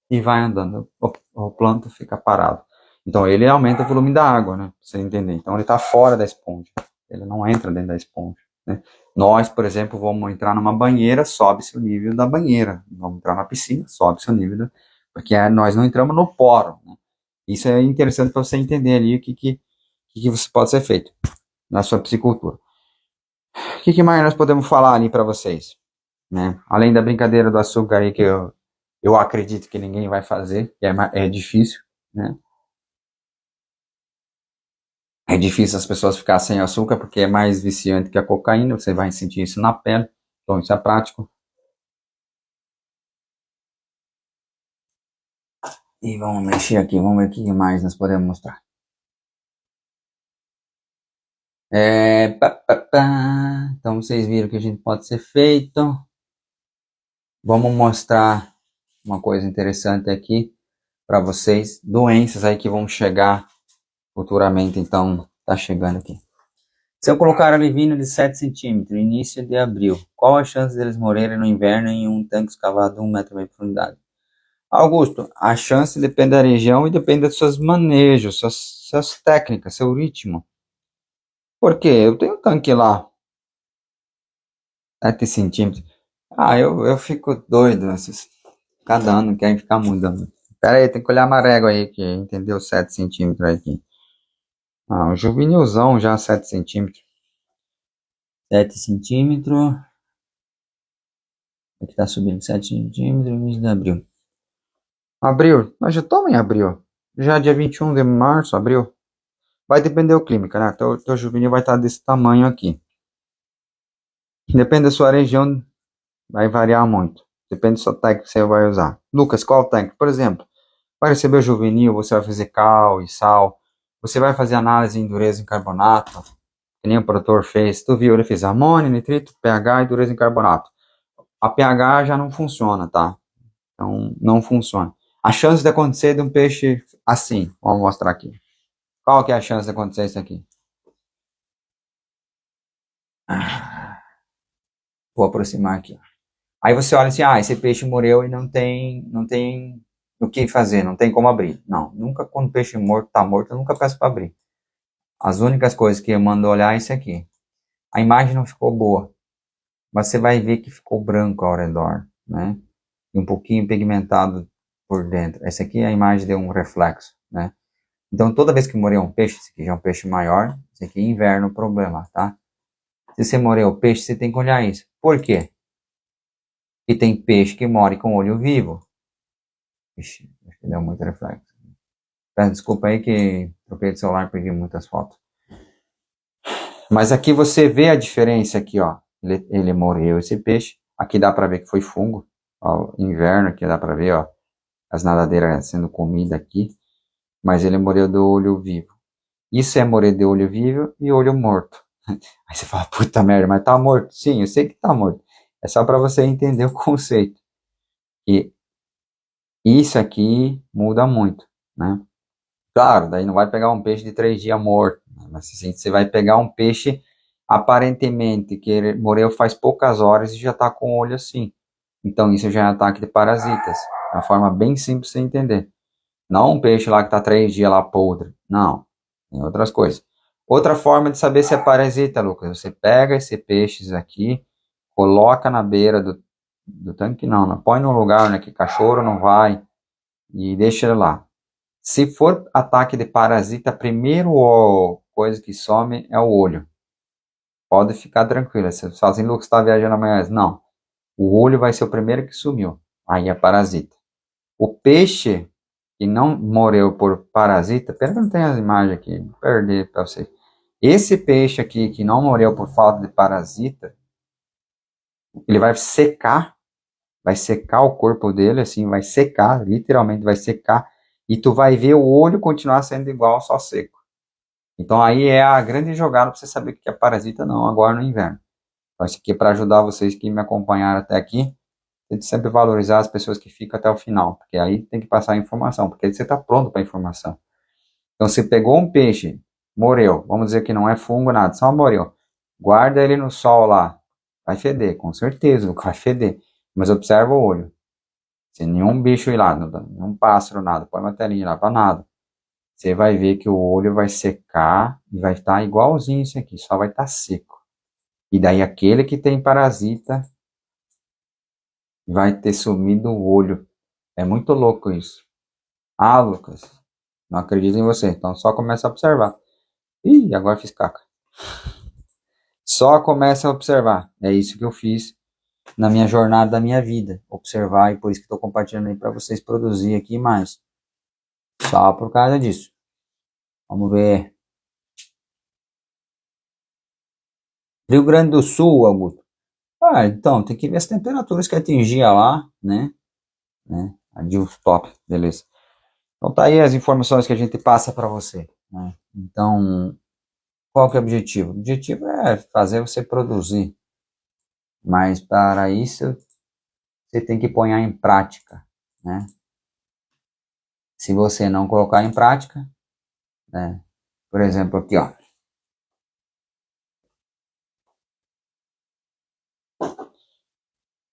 e vai andando. O plâncton fica parado. Então ele aumenta o volume da água, né? Pra você entender. Então ele está fora da esponja. Ele não entra dentro da esponja. Né? Nós, por exemplo, vamos entrar numa banheira, sobe-se o nível da banheira. Vamos entrar na piscina, sobe-se o nível porque nós não entramos no poro. Né? Isso é interessante para você entender ali o que você pode ser feito na sua piscicultura. O que mais nós podemos falar ali para vocês? Né? Além da brincadeira do açúcar aí que eu acredito que ninguém vai fazer, que é difícil, né? É difícil as pessoas ficarem sem açúcar porque é mais viciante que a cocaína, você vai sentir isso na pele, então isso é prático. E vamos mexer aqui, vamos ver o que mais nós podemos mostrar. Então vocês viram que a gente pode ser feito. Vamos mostrar uma coisa interessante aqui para vocês. Doenças aí que vão chegar futuramente, então tá chegando aqui. Se eu colocar alivino de 7 centímetros, início de abril, qual a chance deles morrerem no inverno em um tanque escavado de 1 metro e meio de profundidade? Augusto, a chance depende da região e depende dos seus manejos, suas técnicas, seu ritmo. Por quê? Eu tenho um tanque lá, 7 centímetros. Eu fico doido. Cada ano quer ficar mudando. Pera aí, tem que olhar uma régua aí, que entendeu? 7 centímetros aqui. O juvenilzão já 7 centímetros. 7 centímetros. Aqui tá subindo 7 centímetros, início de abril. Abril, nós já estamos em abril. Já dia 21 de março, abril. Vai depender do clima, né? Teu juvenil vai estar desse tamanho aqui. Depende da sua região, vai variar muito. Depende do seu tanque que você vai usar. Lucas, qual tanque? Por exemplo, vai receber o juvenil, você vai fazer cal e sal. Você vai fazer análise de endureza em carbonato, que nem o produtor fez. Tu viu, ele fez amônia, nitrito, pH e dureza em carbonato. A pH já não funciona, tá? Então, não funciona. A chance de acontecer de um peixe assim, vamos mostrar aqui. Qual que é a chance de acontecer isso aqui? Vou aproximar aqui. Aí você olha assim, esse peixe morreu e não tem o que fazer, não tem como abrir. Não, nunca quando o peixe morto tá morto, eu nunca peço para abrir. As únicas coisas que eu mando olhar é isso aqui. A imagem não ficou boa, mas você vai ver que ficou branco ao redor, né? E um pouquinho pigmentado por dentro. Essa aqui é a imagem de um reflexo, né? Então toda vez que morrer um peixe, esse aqui já é um peixe maior, esse aqui é inverno o problema, tá? Se você morrer o peixe, você tem que olhar isso. Por quê? E tem peixe que morre com olho vivo. Ixi, acho que deu muito reflexo. Peço desculpa aí que troquei de celular e perdi muitas fotos. Mas aqui você vê a diferença aqui, ó. Ele morreu esse peixe. Aqui dá para ver que foi fungo. Ó, inverno aqui dá para ver, ó. As nadadeiras sendo comida aqui. Mas ele morreu do olho vivo. Isso é morrer de olho vivo e olho morto. Aí você fala, puta merda, mas tá morto. Sim, eu sei que tá morto. É só para você entender o conceito. E isso aqui muda muito, né? Claro, daí não vai pegar um peixe de 3 dias morto, né? Mas assim, você vai pegar um peixe aparentemente que ele morreu faz poucas horas e já está com o olho assim. Então isso já é ataque de parasitas. É uma forma bem simples de você entender. Não um peixe lá que está 3 dias lá podre. Não, tem outras coisas. Outra forma de saber se é parasita, Lucas, você pega esse peixe aqui, coloca na beira do tanque, não, põe num lugar, né, que cachorro não vai e deixa ele lá. Se for ataque de parasita, primeiro coisa que some é o olho. Pode ficar tranquilo. Você fala assim, Lucas, está viajando amanhã? Não. O olho vai ser o primeiro que sumiu. Aí é parasita. O peixe que não morreu por parasita, pera que não tem as imagens aqui, vou perder para você. Esse peixe aqui que não morreu por falta de parasita, ele vai secar o corpo dele, assim, vai secar, literalmente vai secar, e tu vai ver o olho continuar sendo igual, só seco. Então aí é a grande jogada para você saber o que é parasita não agora no inverno. Então isso aqui é para ajudar vocês que me acompanharam até aqui. Tem que sempre valorizar as pessoas que ficam até o final, porque aí tem que passar a informação, porque aí você está pronto para a informação. Então você pegou um peixe, morreu, vamos dizer que não é fungo, nada, só morreu. Guarda ele no sol lá, vai feder, com certeza vai feder, mas observa o olho. Se nenhum bicho ir lá, nenhum pássaro, nada, põe uma telinha lá para nada. Você vai ver que o olho vai secar e vai estar igualzinho isso aqui, só vai estar seco. E daí aquele que tem parasita vai ter sumido o olho. É muito louco isso. Ah, Lucas, não acredito em você, então só começa a observar. Ih, agora fiz caca. Só começa a observar. É isso que eu fiz na minha jornada da minha vida. Observar, e por isso que estou compartilhando aí para vocês produzir aqui mais. Só por causa disso. Vamos ver. Rio Grande do Sul, Augusto. Então, tem que ver as temperaturas que atingia lá, né? A de top, beleza. Então tá aí as informações que a gente passa para você, né? Então, qual que é o objetivo? O objetivo é fazer você produzir, mas para isso você tem que pôr em prática, né? Se você não colocar em prática, né? Por exemplo, aqui, ó.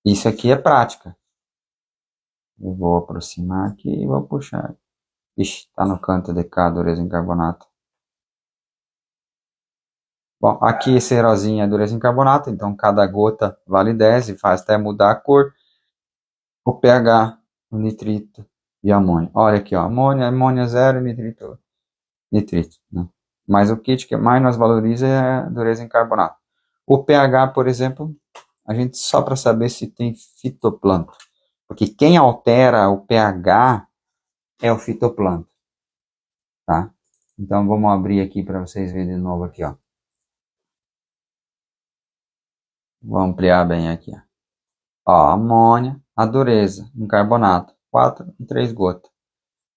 Isso aqui é prática. Eu vou aproximar aqui e vou puxar. Ixi, tá no canto de cá, dureza em carbonato. Bom, aqui esse rosinha é dureza em carbonato, então cada gota vale 10 e faz até mudar a cor. O pH, o nitrito e amônia. Olha aqui, ó, amônia 0 e nitrito, né? Mas o kit que mais nós valoriza é a dureza em carbonato. O pH, por exemplo, a gente só para saber se tem fitoplâncton. Porque quem altera o pH é o fitoplâncton, tá? Então vamos abrir aqui para vocês verem de novo aqui, ó. Vou ampliar bem aqui, ó. Ó, amônia, a dureza em carbonato, 4 e 3 gotas.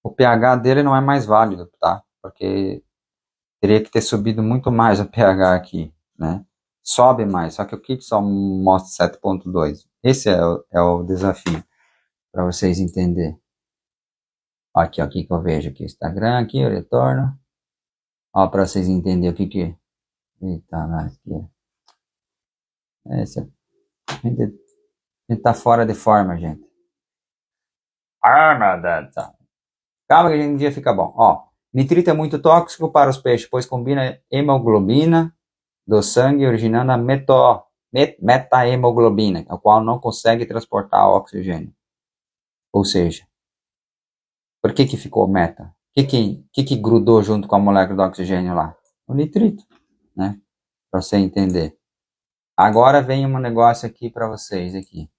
O pH dele não é mais válido, tá? Porque teria que ter subido muito mais o pH aqui, né? Sobe mais, só que o kit só mostra 7.2. Esse é o desafio, para vocês entenderem. Aqui, ó, aqui que eu vejo aqui, Instagram, aqui, eu retorno. Ó, para vocês entenderem o que que é. Eita, mas aqui. Esse, a gente tá fora de forma, gente. Ah, meu Deus do céu. Calma que a gente um dia fica bom. Ó, nitrito é muito tóxico para os peixes, pois combina hemoglobina do sangue, originando a metahemoglobina, a qual não consegue transportar oxigênio. Ou seja, por que ficou meta? O que grudou junto com a molécula do oxigênio lá? O nitrito, né? Para você entender. Agora vem um negócio aqui para vocês aqui.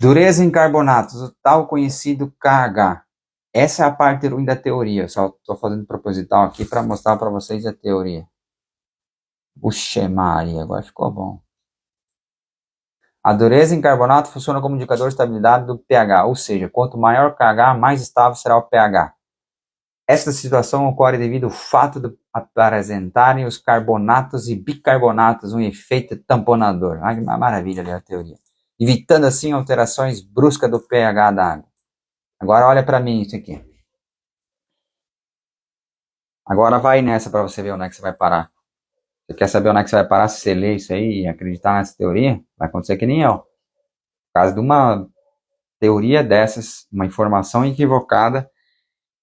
Dureza em carbonatos, o tal conhecido KH. Essa é a parte ruim da teoria. Só estou fazendo proposital aqui para mostrar para vocês a teoria. Puxa, Maria, agora ficou bom. A dureza em carbonato funciona como indicador de estabilidade do pH, ou seja, quanto maior o KH, mais estável será o pH. Esta situação ocorre devido ao fato de apresentarem os carbonatos e bicarbonatos um efeito tamponador. Ai, que maravilha ali a teoria. Evitando assim alterações bruscas do pH da água. Agora olha para mim isso aqui. Agora vai nessa para você ver onde é que você vai parar. Você quer saber onde é que você vai parar se você ler isso aí e acreditar nessa teoria? Vai acontecer que nem eu. Por causa de uma teoria dessas, uma informação equivocada,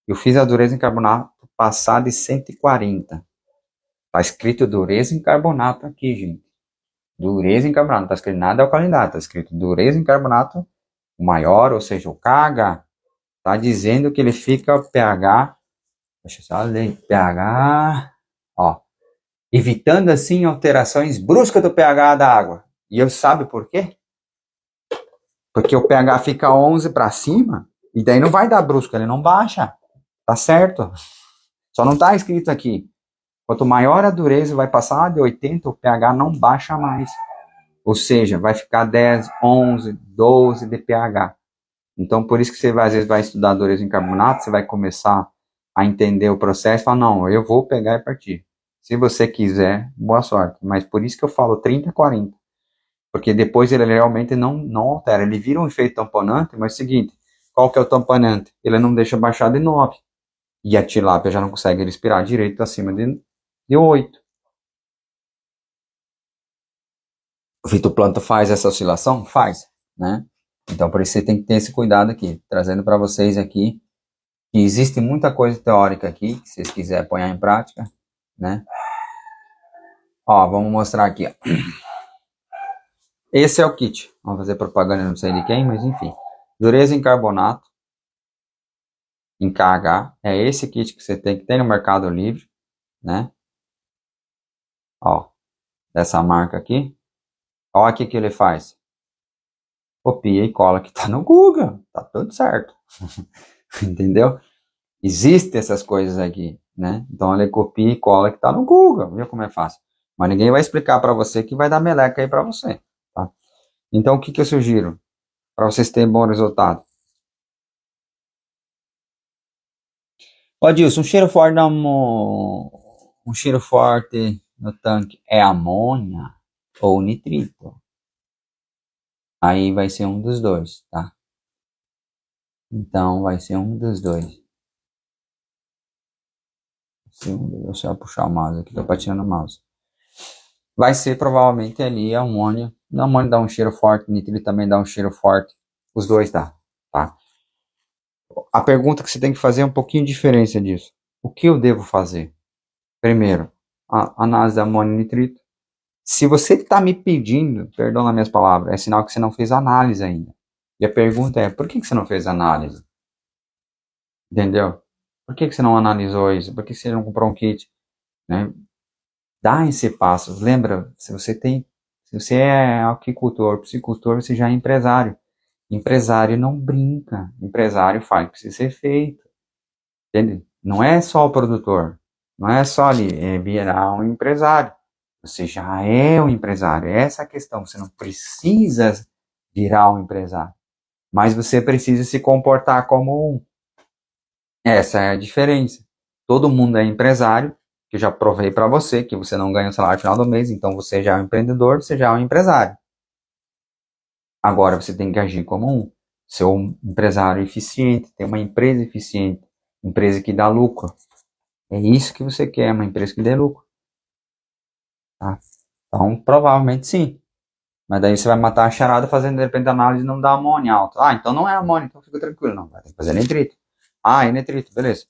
eu fiz a dureza em carbonato passar de 140. Tá escrito dureza em carbonato aqui, gente. Dureza em carbonato. Não tá escrito nada alcalinidade. Tá escrito dureza em carbonato maior, ou seja, o KH. Tá dizendo que ele fica o pH. Deixa eu só ler. pH. Ó. Evitando assim alterações bruscas do pH da água. E eu sabe por quê? Porque o pH fica 11 para cima. E daí não vai dar brusco, ele não baixa. Tá certo? Só não tá escrito aqui. Quanto maior a dureza vai passar de 80, o pH não baixa mais. Ou seja, vai ficar 10, 11, 12 de pH. Então, por isso que você vai, às vezes vai estudar a dureza em carbonato, você vai começar a entender o processo e falar, não, eu vou pegar e partir. Se você quiser, boa sorte. Mas por isso que eu falo 30, 40. Porque depois ele realmente não altera. Ele vira um efeito tamponante, mas é o seguinte, qual que é o tamponante? Ele não deixa baixar de 9. E a tilápia já não consegue respirar direito acima de 8. O fitoplâncton faz essa oscilação? Faz, né? Então, por isso você tem que ter esse cuidado aqui, trazendo para vocês aqui que existe muita coisa teórica aqui, que se vocês quiserem pôr em prática, né? Ó, vamos mostrar aqui, ó. Esse é o kit. Vamos fazer propaganda, não sei de quem, mas enfim. Dureza em carbonato, em KH, é esse kit que você tem que ter no Mercado Livre, né? Ó, dessa marca aqui. Ó, o que ele faz. Copia e cola que tá no Google, tá tudo certo. Entendeu? Existem essas coisas aqui, né? Então ele copia e cola que tá no Google, viu como é fácil. Mas ninguém vai explicar para você que vai dar meleca aí para você, tá? Então o que eu sugiro para vocês terem bom resultado? Ó, Dilson, um cheiro forte no tanque é amônia ou nitrito? Aí vai ser um dos dois, tá? Então vai ser um dos dois. Deixa eu puxar o mouse aqui, tô patinando o mouse. Vai ser provavelmente ali a amônia. A amônia dá um cheiro forte, o nitrito também dá um cheiro forte. Os dois dá, tá? A pergunta que você tem que fazer é um pouquinho de diferença disso. O que eu devo fazer? Primeiro, a análise da amônia e nitrito. Se você está me pedindo, perdão nas minhas palavras, é sinal que você não fez análise ainda. E a pergunta é, por que você não fez análise? Entendeu? Por que você não analisou isso? Por que você não comprou um kit? Né? Dá esse passo. Lembra, se você é aquicultor, piscicultor, você já é empresário. Empresário não brinca. Empresário faz o que precisa ser feito. Entende? Não é só o produtor. Não é só ali, é virar um empresário. Você já é um empresário. Essa é a questão. Você não precisa virar um empresário. Mas você precisa se comportar como um. Essa é a diferença. Todo mundo é empresário, que eu já provei para você que você não ganha o salário no final do mês, então você já é um empreendedor, você já é um empresário. Agora você tem que agir como um. Ser um empresário eficiente, ter uma empresa eficiente, empresa que dá lucro. É isso que você quer, uma empresa que dê lucro. Tá? Então, provavelmente sim. Mas daí você vai matar a charada fazendo, de repente, análise e não dá amônia alto. Ah, então não é amônia, então fica tranquilo. Não, vai ter que fazer nitrito. Ah, é nitrito, beleza.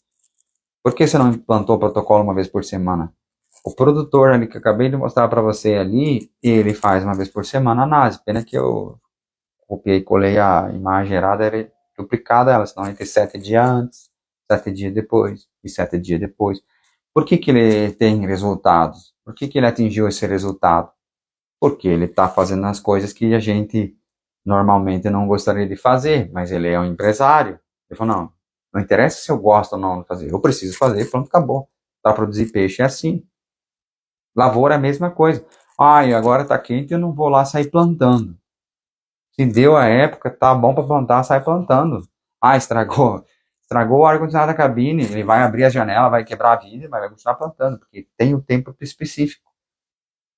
Por que você não implantou o protocolo uma vez por semana? O produtor ali que eu acabei de mostrar para você ali, ele faz uma vez por semana a análise. Pena que eu copiei e colei a imagem gerada, era duplicada ela, senão entre 7 dias antes, 7 dias depois e 7 dias depois. Por que ele tem resultados? Por que ele atingiu esse resultado? Porque ele está fazendo as coisas que a gente normalmente não gostaria de fazer, mas ele é um empresário. Ele falou, não interessa se eu gosto ou não de fazer, eu preciso fazer, pronto, acabou. Para produzir peixe é assim. Lavoura é a mesma coisa. Ah, e agora está quente, eu não vou lá sair plantando. Se deu a época, tá bom para plantar, sai plantando. Ah, estragou o ar-condicionado da cabine, ele vai abrir a janela, vai quebrar a vida, mas vai continuar plantando, porque tem o tempo específico.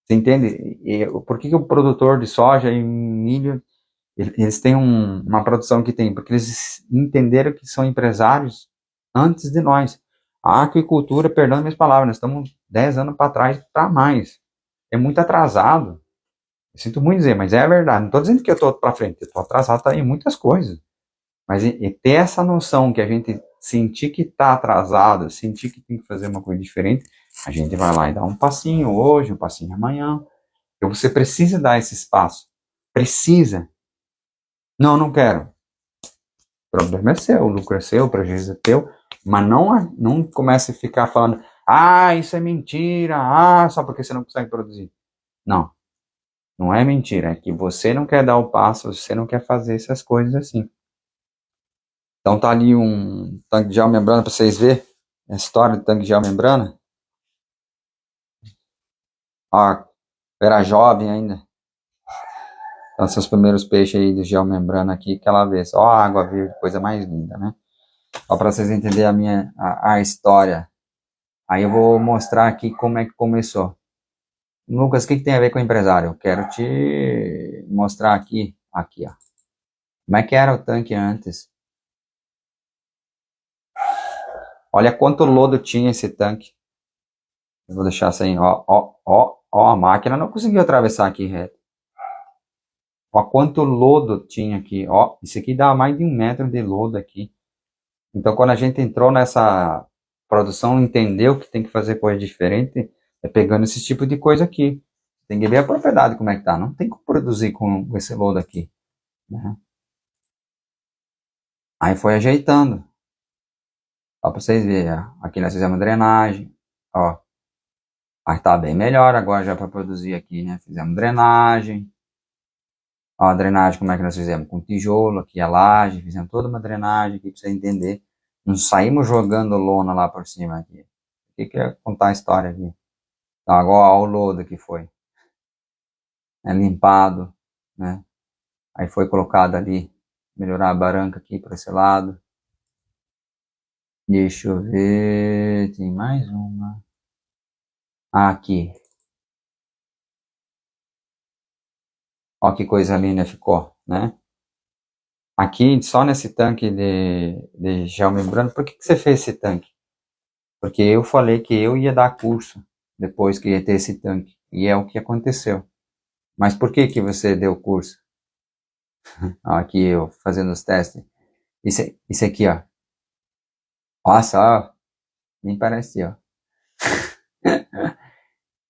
Você entende? E por que o produtor de soja e milho, eles têm uma produção que tem? Porque eles entenderam que são empresários antes de nós. A aquicultura, perdão minhas palavras, nós estamos 10 anos para trás, para mais. É muito atrasado. Eu sinto muito dizer, mas é a verdade. Não estou dizendo que eu estou para frente, eu estou atrasado tá, em muitas coisas. Mas e ter essa noção que a gente sentir que está atrasado, sentir que tem que fazer uma coisa diferente, a gente vai lá e dá um passinho hoje, um passinho amanhã. Então você precisa dar esse espaço. Precisa. Não, não quero. O problema é seu, o lucro é seu, o prejuízo é teu. Mas não comece a ficar falando, ah, isso é mentira, ah, só porque você não consegue produzir. Não, não é mentira, é que você não quer dar o passo, você não quer fazer essas coisas assim. Então tá ali um tanque de gel membrana para vocês verem a história do tanque de gel membrana. Ó, era jovem ainda. Então são os primeiros peixes aí do gel membrana aqui, aquela vez. Ó, a água verde, coisa mais linda, né? Só para vocês entenderem a história. Aí eu vou mostrar aqui como é que começou. Lucas, o que tem a ver com empresário? Eu quero te mostrar aqui, ó. Como é que era o tanque antes? Olha quanto lodo tinha esse tanque. Eu vou deixar assim, ó, a máquina não conseguiu atravessar aqui reto. Ó, quanto lodo tinha aqui, ó, isso aqui dá mais de 1 metro de lodo aqui. Então, quando a gente entrou nessa produção, entendeu que tem que fazer coisa diferente, é pegando esse tipo de coisa aqui. Tem que ver a propriedade como é que tá. Não tem como produzir com esse lodo aqui, né? Aí foi ajeitando. Ó, pra vocês verem, ó. Aqui nós fizemos drenagem, ó. Aí tá bem melhor agora já para produzir aqui, né? Fizemos drenagem. Ó, a drenagem como é que nós fizemos? Com tijolo, aqui a laje, fizemos toda uma drenagem aqui para você entender. Não saímos jogando lona lá por cima aqui. O que é contar a história aqui? Então agora ó, o lodo que foi. É limpado, né? Aí foi colocado ali, melhorar a barranca aqui para esse lado. Deixa eu ver. Tem mais uma. Aqui. Ó que coisa linda ficou, né? Aqui, só nesse tanque de gel membrana. Por que você fez esse tanque? Porque eu falei que eu ia dar curso depois que ia ter esse tanque. E é o que aconteceu. Mas por que você deu o curso? Ó, aqui eu fazendo os testes. Isso aqui, ó. Olha só, nem parece, ó.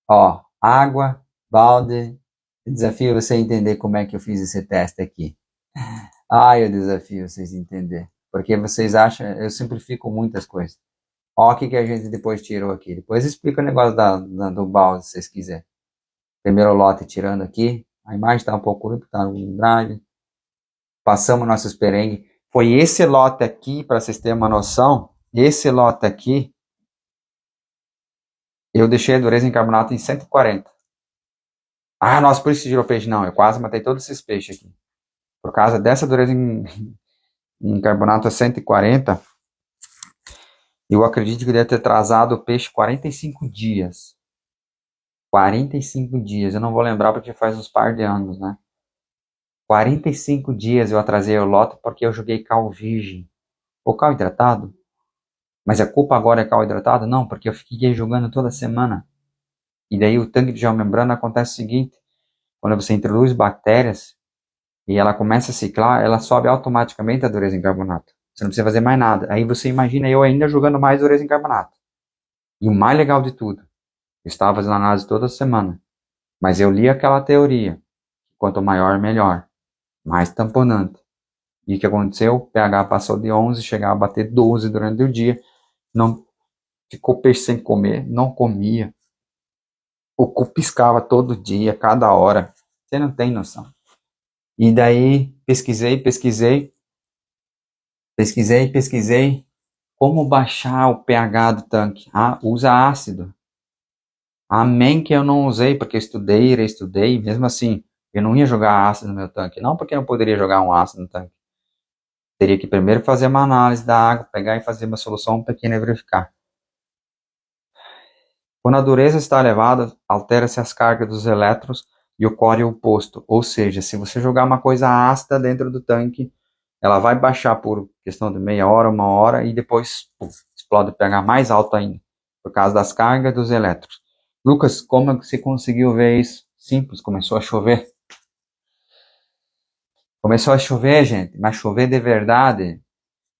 Ó, água, balde. Desafio você entender como é que eu fiz esse teste aqui. Ah, eu desafio vocês a entender. Porque vocês acham, eu simplifico muitas coisas. Ó, o que a gente depois tirou aqui. Depois explica o negócio do balde, se vocês quiserem. Primeiro lote tirando aqui. A imagem está um pouco ruim, está no drive. Passamos nossos perengues. Foi esse lote aqui, para vocês terem uma noção. Esse lote aqui, eu deixei a dureza em carbonato em 140. Ah, nossa, por isso tirou peixe. Não, eu quase matei todos esses peixes aqui. Por causa dessa dureza em carbonato a 140, eu acredito que deve ter atrasado o peixe 45 dias. 45 dias, eu não vou lembrar porque faz uns par de anos, né? 45 dias eu atrasei o lote porque eu joguei cal virgem. Ou cal hidratado? Mas a culpa agora é cal hidratado? Não, porque eu fiquei jogando toda semana. E daí o tanque de geomembrana acontece o seguinte, quando você introduz bactérias e ela começa a ciclar, ela sobe automaticamente a dureza em carbonato. Você não precisa fazer mais nada. Aí você imagina eu ainda jogando mais dureza em carbonato. E o mais legal de tudo, eu estava fazendo análise toda semana, mas eu li aquela teoria, quanto maior, melhor, mais tamponante. E o que aconteceu? O pH passou de 11, chegava a bater 12 durante o dia, não ficou peixe sem comer, não comia, o cu piscava todo dia, cada hora, você não tem noção. E daí pesquisei como baixar o pH do tanque. Ah, usa ácido. Amém que eu não usei, porque estudei, mesmo assim, eu não ia jogar ácido no meu tanque. Não porque eu não poderia jogar um ácido no tanque. Teria que primeiro fazer uma análise da água, pegar e fazer uma solução pequena e verificar. Quando a dureza está elevada, altera-se as cargas dos elétrons e ocorre o oposto. Ou seja, se você jogar uma coisa ácida dentro do tanque, ela vai baixar por questão de meia hora, uma hora, e depois explode o pH mais alto ainda, por causa das cargas dos elétrons. Lucas, como é que você conseguiu ver isso? Simples, começou a chover. Começou a chover, gente, mas chover de verdade,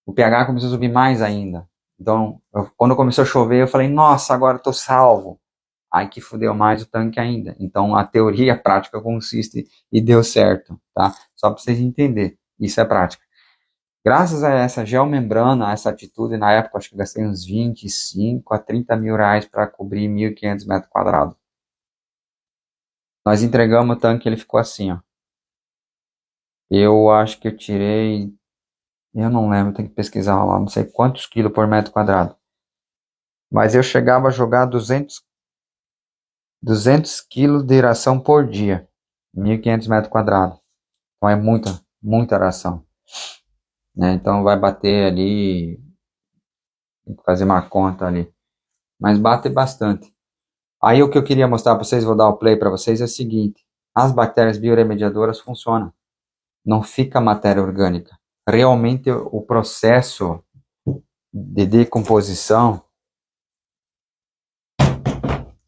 o pH começou a subir mais ainda. Então, quando começou a chover, eu falei, nossa, agora estou salvo. Aí que fudeu mais o tanque ainda. Então, a teoria e a prática consiste e deu certo, tá? Só para vocês entenderem, isso é prática. Graças a essa geomembrana, a essa atitude, na época, acho que gastei uns 25 a 30 mil reais para cobrir 1.500 metros quadrados. Nós entregamos o tanque, ele ficou assim, ó. Eu acho que eu tirei, eu não lembro, tem que pesquisar lá, não sei quantos quilos por metro quadrado. Mas eu chegava a jogar 200 quilos de ração por dia, 1.500 metros quadrados. Então é muita ração, né? Então vai bater ali, tem que fazer uma conta ali. Mas bate bastante. Aí o que eu queria mostrar para vocês, vou dar o play para vocês, é o seguinte. As bactérias bioremediadoras funcionam. Não fica matéria orgânica. Realmente o processo de decomposição,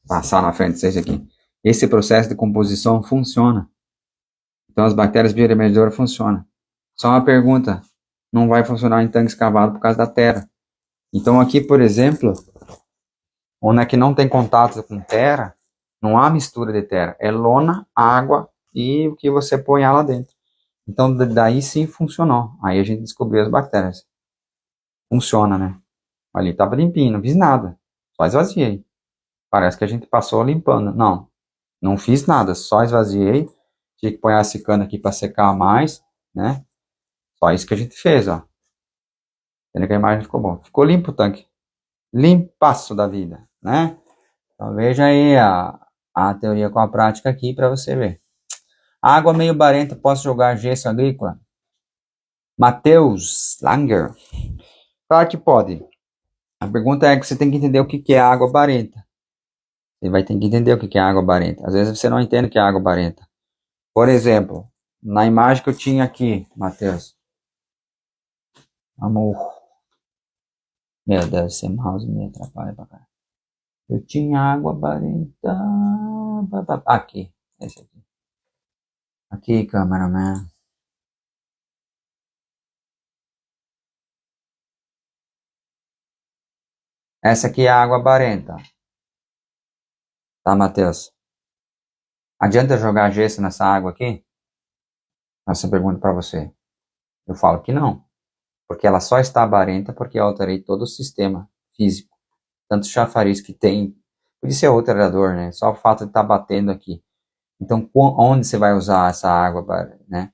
passar na frente de vocês aqui, esse processo de composição funciona. Então as bactérias bioremediadoras funcionam. Só uma pergunta, não vai funcionar em tanque escavado por causa da terra. Então aqui, por exemplo, onde é que não tem contato com terra, não há mistura de terra, é lona, água e o que você põe lá dentro. Então daí sim funcionou. Aí a gente descobriu as bactérias. Funciona, né? Ali tava limpinho, não fiz nada. Só esvaziei. Parece que a gente passou limpando. Não, não fiz nada, só esvaziei. Tinha que pôr esse cano aqui para secar mais, né? Só isso que a gente fez, ó. Vendo que a imagem ficou boa. Ficou limpo o tanque. Limpaço da vida, né? Então veja aí a teoria com a prática aqui para você ver. Água meio barenta, posso jogar gesso agrícola? Matheus Langer. Claro que pode. A pergunta é que você tem que entender o que é água barenta. Você vai ter que entender o que é água barenta. Às vezes você não entende o que é água barenta. Por exemplo, na imagem que eu tinha aqui, Matheus. Amor. Meu Deus, esse mouse me atrapalha pra cá. Eu tinha água barenta. Aqui. Esse aqui. Aqui, cameraman. Essa aqui é a água barenta. Tá, Matheus? Adianta jogar gesso nessa água aqui? Essa pergunta para você. Eu falo que não. Porque ela só está barenta porque eu alterei todo o sistema físico. Tanto chafariz que tem. Podia ser outro radiador, né? Só o fato de estar batendo aqui. Então, onde você vai usar essa água, né?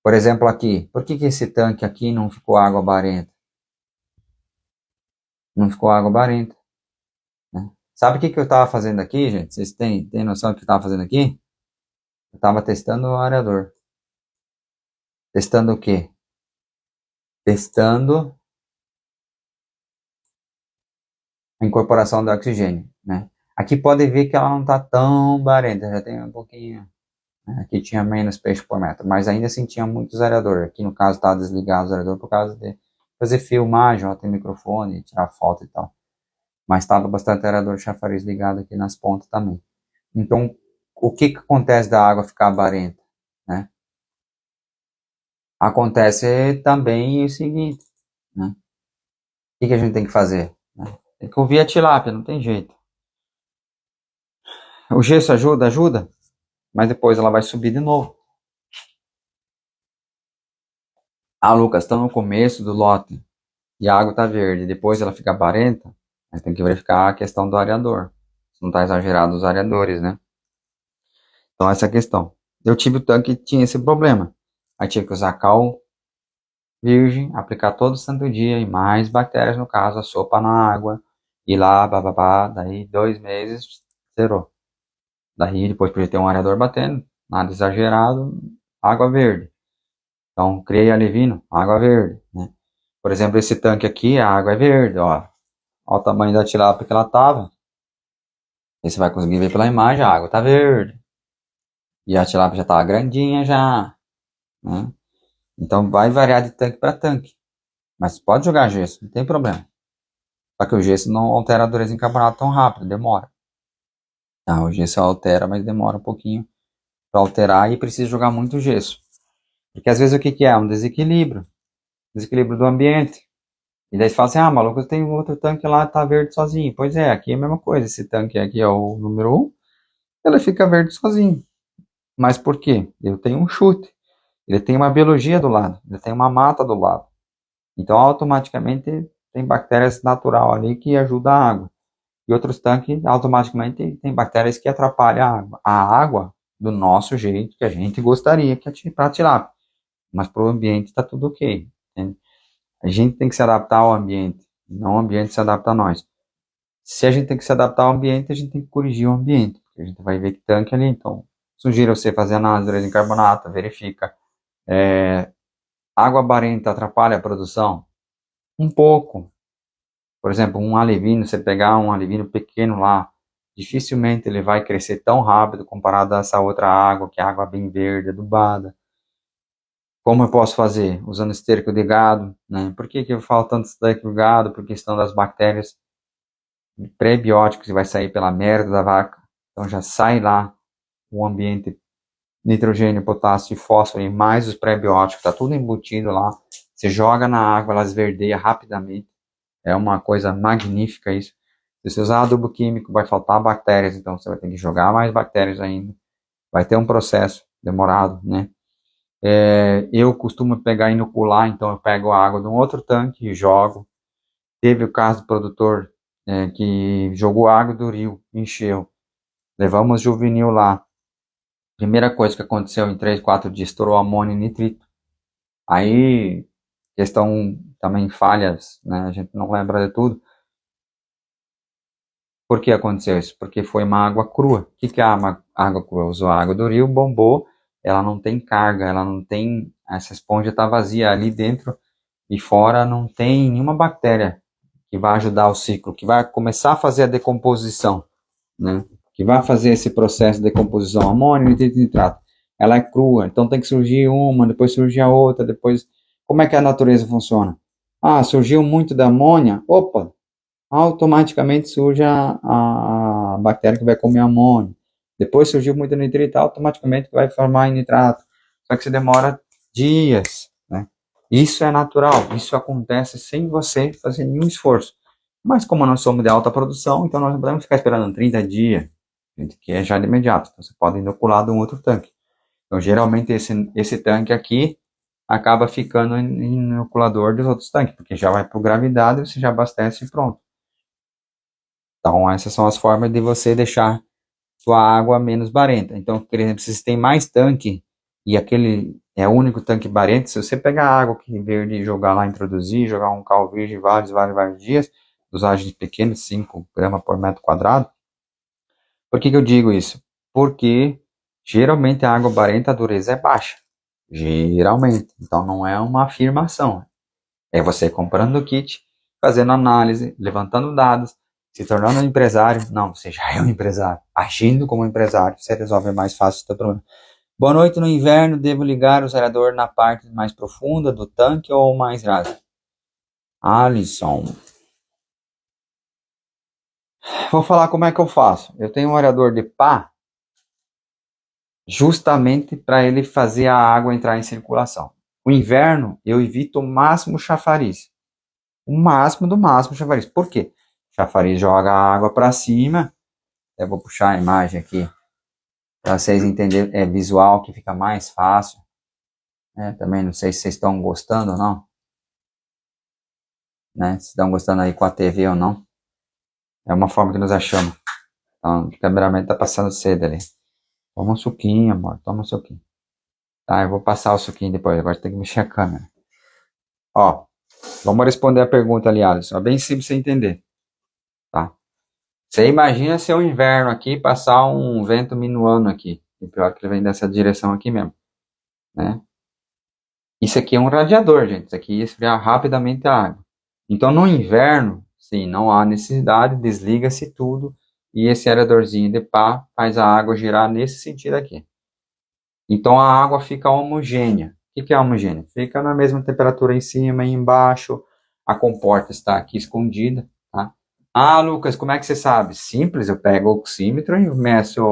Por exemplo, aqui. Por que esse tanque aqui não ficou água barenta? Não ficou água barenta, né? Sabe o que eu estava fazendo aqui, gente? Vocês têm noção do que eu estava fazendo aqui? Eu estava testando o aerador. Testando o quê? Testando a incorporação do oxigênio, né? Aqui pode ver que ela não está tão barenta, já tem um pouquinho. Né? Aqui tinha menos peixe por metro, mas ainda assim tinha muitos aeradores. Aqui no caso estava desligado os aeradores por causa de fazer filmagem, ó, tem microfone, tirar foto e tal. Mas estava bastante aerador chafariz ligado aqui nas pontas também. Então, o que acontece da água ficar barenta, né? Acontece também o seguinte, né? O que a gente tem que fazer? Né? Tem que ouvir a tilápia, não tem jeito. O gesso ajuda, ajuda, mas depois ela vai subir de novo. Ah, Lucas, estamos no começo do lote e a água está verde, depois ela fica barenta, aí tem que verificar a questão do areador. Se não está exagerado os areadores, né? Então essa é a questão. Eu tive o tanque que tinha esse problema. Aí tive que usar cal virgem, aplicar todo santo dia e mais bactérias, no caso, a sopa na água, e lá, bababá, daí 2 meses, zerou. Daí depois podia ter um areador batendo, nada exagerado, água verde. Então, criei alevino, água verde, né? Por exemplo, esse tanque aqui, a água é verde, ó. Olha o tamanho da tilápia que ela tava. Aí você vai conseguir ver pela imagem, a água tá verde. E a tilápia já tava grandinha já, né? Então vai variar de tanque para tanque. Mas pode jogar gesso, não tem problema. Só que o gesso não altera a dureza em carbonato tão rápido, demora. Tá, o gesso altera, mas demora um pouquinho para alterar e precisa jogar muito gesso. Porque às vezes o que é? Um desequilíbrio. Desequilíbrio do ambiente. E daí você fala assim, ah, maluco, eu tenho outro tanque lá, tá verde sozinho. Pois é, aqui é a mesma coisa. Esse tanque aqui é o número 1, ele fica verde sozinho. Mas por quê? Ele tem um chute. Ele tem uma biologia do lado. Ele tem uma mata do lado. Então, automaticamente, tem bactérias natural ali que ajudam a água. E outros tanques, automaticamente, tem bactérias que atrapalham a água. A água, do nosso jeito, que a gente gostaria que para tirar. Mas para o ambiente está tudo ok. Entende? A gente tem que se adaptar ao ambiente, não o ambiente se adapta a nós. Se a gente tem que se adaptar ao ambiente, a gente tem que corrigir o ambiente. Porque a gente vai ver que tanque ali, então, sugiro você fazer análise de carbonato, verifica. Água barenta atrapalha a produção? Um pouco. Por exemplo, um alevino, você pegar um alevino pequeno lá, dificilmente ele vai crescer tão rápido comparado a essa outra água, que é água bem verde, adubada. Como eu posso fazer? Usando esterco de gado, né? Por que eu falo tanto esterco de gado? Por questão das bactérias prebióticos que vai sair pela merda da vaca. Então já sai lá o ambiente nitrogênio, potássio e fósforo e mais os prebióticos, tá tudo embutido lá. Você joga na água, ela esverdeia rapidamente. É uma coisa magnífica isso. Se você usar adubo químico, vai faltar bactérias, então você vai ter que jogar mais bactérias ainda. Vai ter um processo demorado, né? Eu costumo pegar e inocular, então eu pego a água de um outro tanque e jogo. Teve o caso do produtor que jogou água do rio, encheu. Levamos juvenil lá. Primeira coisa que aconteceu em 3, 4 dias, estourou amônio e nitrito. Aí, questão também falhas, né? A gente não lembra de tudo. Por que aconteceu isso? Porque foi uma água crua. O que é a água crua? Usou a água do rio, bombou, ela não tem carga, ela não tem. Essa esponja está vazia ali dentro e fora não tem nenhuma bactéria que vai ajudar o ciclo, que vai começar a fazer a decomposição, né? Que vai fazer esse processo de decomposição, amônio, nitrito e nitrato. Ela é crua, então tem que surgir uma, depois surgir a outra, depois... Como é que a natureza funciona? Ah, surgiu muito da amônia, opa, automaticamente surge a bactéria que vai comer amônio. Depois surgiu muito nitrito, automaticamente vai formar em nitrato. Só que se demora dias, né? Isso é natural, isso acontece sem você fazer nenhum esforço. Mas como nós somos de alta produção, então nós não podemos ficar esperando 30 dias, que é já de imediato. Então você pode inocular de um outro tanque. Então geralmente esse tanque aqui acaba ficando inoculador dos outros tanques, porque já vai por gravidade, você já abastece e pronto. Então essas são as formas de você deixar sua água menos barenta. Então, por exemplo, se você tem mais tanque e aquele é o único tanque barento, se você pegar a água que veio de jogar lá, introduzir, jogar um cal virgem vários dias, dosagem pequena, 5 gramas por metro quadrado. Por que eu digo isso? Porque geralmente a água barenta, a dureza é baixa. Geralmente. Então não é uma afirmação. É você comprando o kit, fazendo análise, levantando dados, se tornando um empresário. Não, você já é um empresário. Agindo como empresário, você resolve mais fácil o seu problema. Boa noite, no inverno devo ligar o gerador na parte mais profunda do tanque ou mais rasa? Alisson. Vou falar como é que eu faço. Eu tenho um aerador de pá justamente para ele fazer a água entrar em circulação. O inverno eu evito o máximo chafariz. O máximo do máximo chafariz. Por quê? Chafariz joga a água para cima. Eu vou puxar a imagem aqui para vocês entenderem. É visual que fica mais fácil. Também não sei se vocês estão gostando ou não. Né? Se estão gostando aí com a TV ou não. É uma forma que nós achamos. Então, o cameraman está passando cedo ali. Toma um suquinho, amor. Toma um suquinho. Tá, eu vou passar o suquinho depois. Agora tem que mexer a câmera. Ó, vamos responder a pergunta ali, Alisson. É bem simples você entender. Tá? Você imagina ser um inverno aqui, passar um vento minuano aqui. E pior que ele vem dessa direção aqui mesmo. Né? Isso aqui é um radiador, gente. Isso aqui ia esfriar rapidamente a água. Então, no inverno, sim, não há necessidade, desliga-se tudo. E esse aeradorzinho de pá faz a água girar nesse sentido aqui. Então, a água fica homogênea. O que é homogênea? Fica na mesma temperatura em cima e embaixo. A comporta está aqui escondida. Tá? Ah, Lucas, como é que você sabe? Simples, eu pego o oxímetro e meço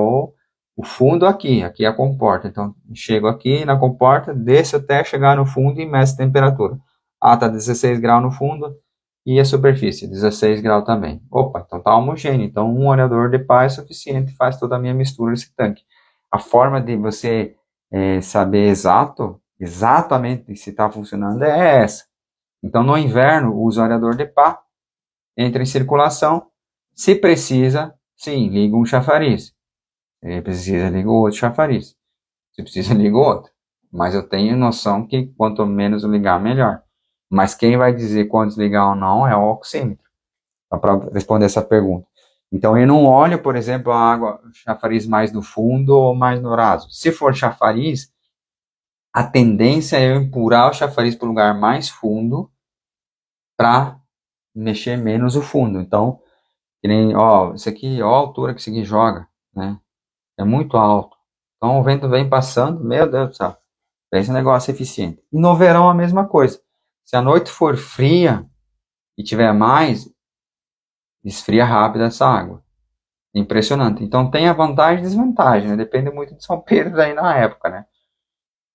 o fundo aqui. Aqui é a comporta. Então, chego aqui na comporta, desço até chegar no fundo e meço a temperatura. Ah, tá 16 graus no fundo e a superfície, 16 graus também. Opa, então tá homogêneo. Então, um aerador de pá é suficiente, faz toda a minha mistura nesse tanque. A forma de você saber exatamente se está funcionando é essa. Então, no inverno, usa o aerador de pá, entra em circulação. Se precisa, sim, liga um chafariz. Se precisa, liga o outro chafariz. Se precisa, liga o outro. Mas eu tenho noção que quanto menos ligar, melhor. Mas quem vai dizer quando desligar ou não é o oxímetro. Para responder essa pergunta. Então, eu não olho, por exemplo, a água chafariz mais no fundo ou mais no raso. Se for chafariz, a tendência é eu empurrar o chafariz para o lugar mais fundo para mexer menos o fundo. Então, que nem, ó, isso aqui, ó a altura que isso aqui joga, né? É muito alto. Então, o vento vem passando, meu Deus do céu. Esse negócio é eficiente. E no verão, a mesma coisa. Se a noite for fria e tiver mais, esfria rápido essa água. Impressionante. Então, tem a vantagem e desvantagem, né? Depende muito de São Pedro aí na época, né?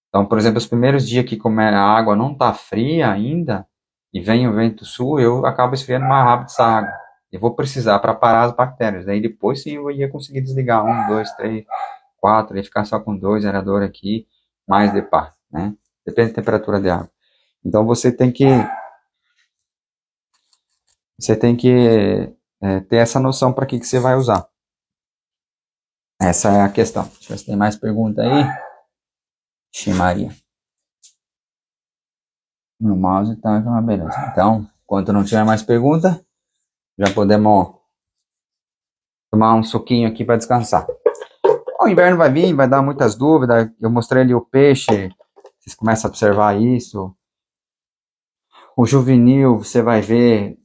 Então, por exemplo, os primeiros dias que como a água não está fria ainda, e vem o vento sul, eu acabo esfriando mais rápido essa água. Eu vou precisar para parar as bactérias. Daí depois sim eu ia conseguir desligar 1, 2, 3, 4, e ficar só com 2 aeradores aqui, mais de pá, né? Depende da temperatura de água. Então você tem que ter essa noção para que você vai usar. Essa é a questão. Deixa eu ver se tem mais pergunta aí. Maria. Meu mouse tá uma beleza. Então, enquanto não tiver mais pergunta, já podemos tomar um suquinho aqui para descansar. O inverno vai vir, vai dar muitas dúvidas. Eu mostrei ali o peixe, vocês começam a observar isso. O juvenil, você vai ver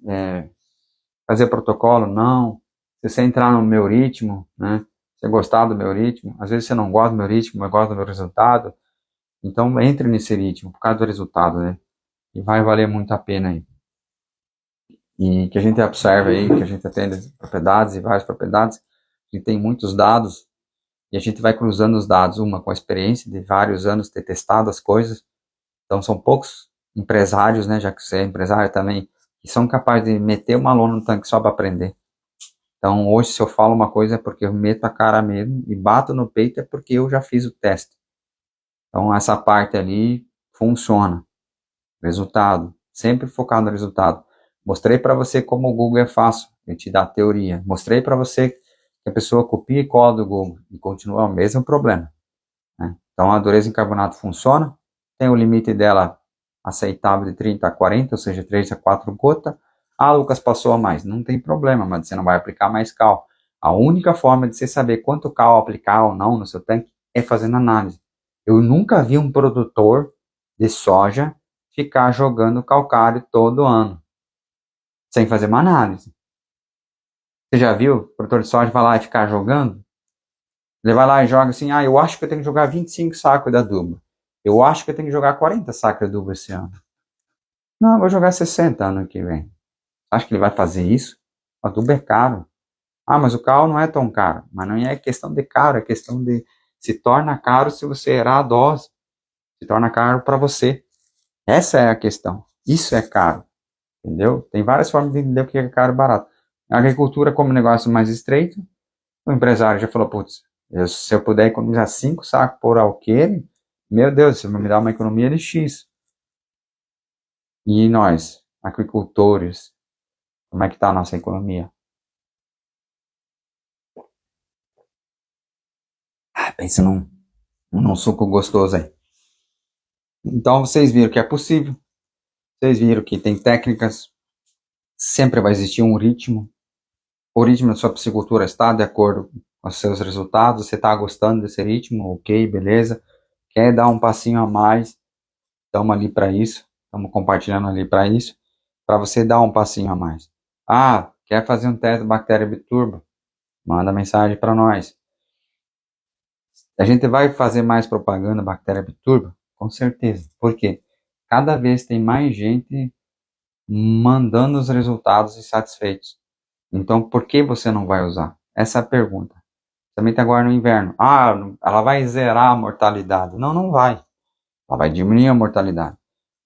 fazer protocolo? Não. Se você entrar no meu ritmo, né? Você gostar do meu ritmo, às vezes você não gosta do meu ritmo, mas gosta do meu resultado, então entre nesse ritmo por causa do resultado, né? E vai valer muito a pena aí. E que a gente observa aí, que a gente atende propriedades e várias propriedades, a gente tem muitos dados e a gente vai cruzando os dados, uma com a experiência de vários anos ter testado as coisas. Então são poucos empresários, né, já que você é empresário também, que são capazes de meter uma lona no tanque só para aprender. Então hoje se eu falo uma coisa é porque eu meto a cara mesmo e bato no peito é porque eu já fiz o teste. Então essa parte ali funciona. Resultado, sempre focado no resultado. Mostrei para você como o Google é fácil, ele te dá a teoria. Mostrei para você que a pessoa copia e cola do Google e continua o mesmo problema, né? Então a dureza em carbonato funciona, tem o limite dela aceitável de 30 a 40, ou seja, 3 a 4 gotas. Ah, Lucas, passou a mais. Não tem problema, mas você não vai aplicar mais cal. A única forma de você saber quanto cal aplicar ou não no seu tanque é fazendo análise. Eu nunca vi um produtor de soja ficar jogando calcário todo ano, sem fazer uma análise. Você já viu? O produtor de soja vai lá e ficar jogando? Ele vai lá e joga assim, eu acho que eu tenho que jogar 25 sacos de adubo. Eu acho que eu tenho que jogar 40 sacos de adubo esse ano. Não, eu vou jogar 60 ano que vem. Acho que ele vai fazer isso? O adubo é caro. Ah, mas o cal não é tão caro. Mas não é questão de caro, é questão de se torna caro se você errar a dose. Se torna caro para você. Essa é a questão. Isso é caro. Entendeu? Tem várias formas de entender o que é caro e barato. A agricultura, como negócio mais estreito, o empresário já falou, putz, se eu puder economizar 5 sacos por alqueire, meu Deus, isso vai me dar uma economia de X. E nós, agricultores, como é que está a nossa economia? Pensa num suco gostoso aí. Então vocês viram que é possível. Vocês viram que tem técnicas, sempre vai existir um ritmo. O ritmo da sua piscicultura está de acordo com os seus resultados. Você está gostando desse ritmo? Ok, beleza. Quer dar um passinho a mais? Estamos ali para isso. Estamos compartilhando ali para isso. Para você dar um passinho a mais. Ah, quer fazer um teste de bactéria biturbo? Manda mensagem para nós. A gente vai fazer mais propaganda bactéria biturbo? Com certeza. Por quê? Cada vez tem mais gente mandando os resultados insatisfeitos. Então, por que você não vai usar? Essa é a pergunta. Também está agora no inverno. Ah, ela vai zerar a mortalidade. Não, não vai. Ela vai diminuir a mortalidade.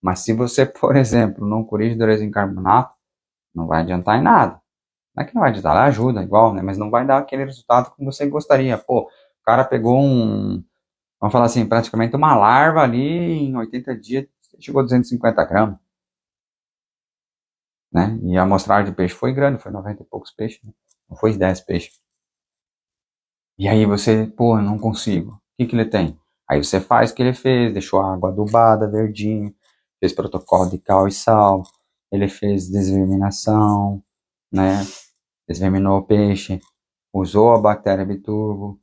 Mas se você, por exemplo, não corrige dureza em carbonato, não vai adiantar em nada. Não é que não vai adiantar, ela ajuda igual, né? Mas não vai dar aquele resultado que você gostaria. Pô, o cara pegou vamos falar assim, praticamente uma larva ali em 80 dias, chegou a 250 gramas, né? E a amostragem de peixe foi grande, foi 90 e poucos peixes, né? Não foi 10 peixes. E aí você, pô, eu não consigo. O que ele tem? Aí você faz o que ele fez, deixou a água adubada, verdinho, fez protocolo de cal e sal, ele fez desverminação, né? Desverminou o peixe, usou a bactéria biturbo,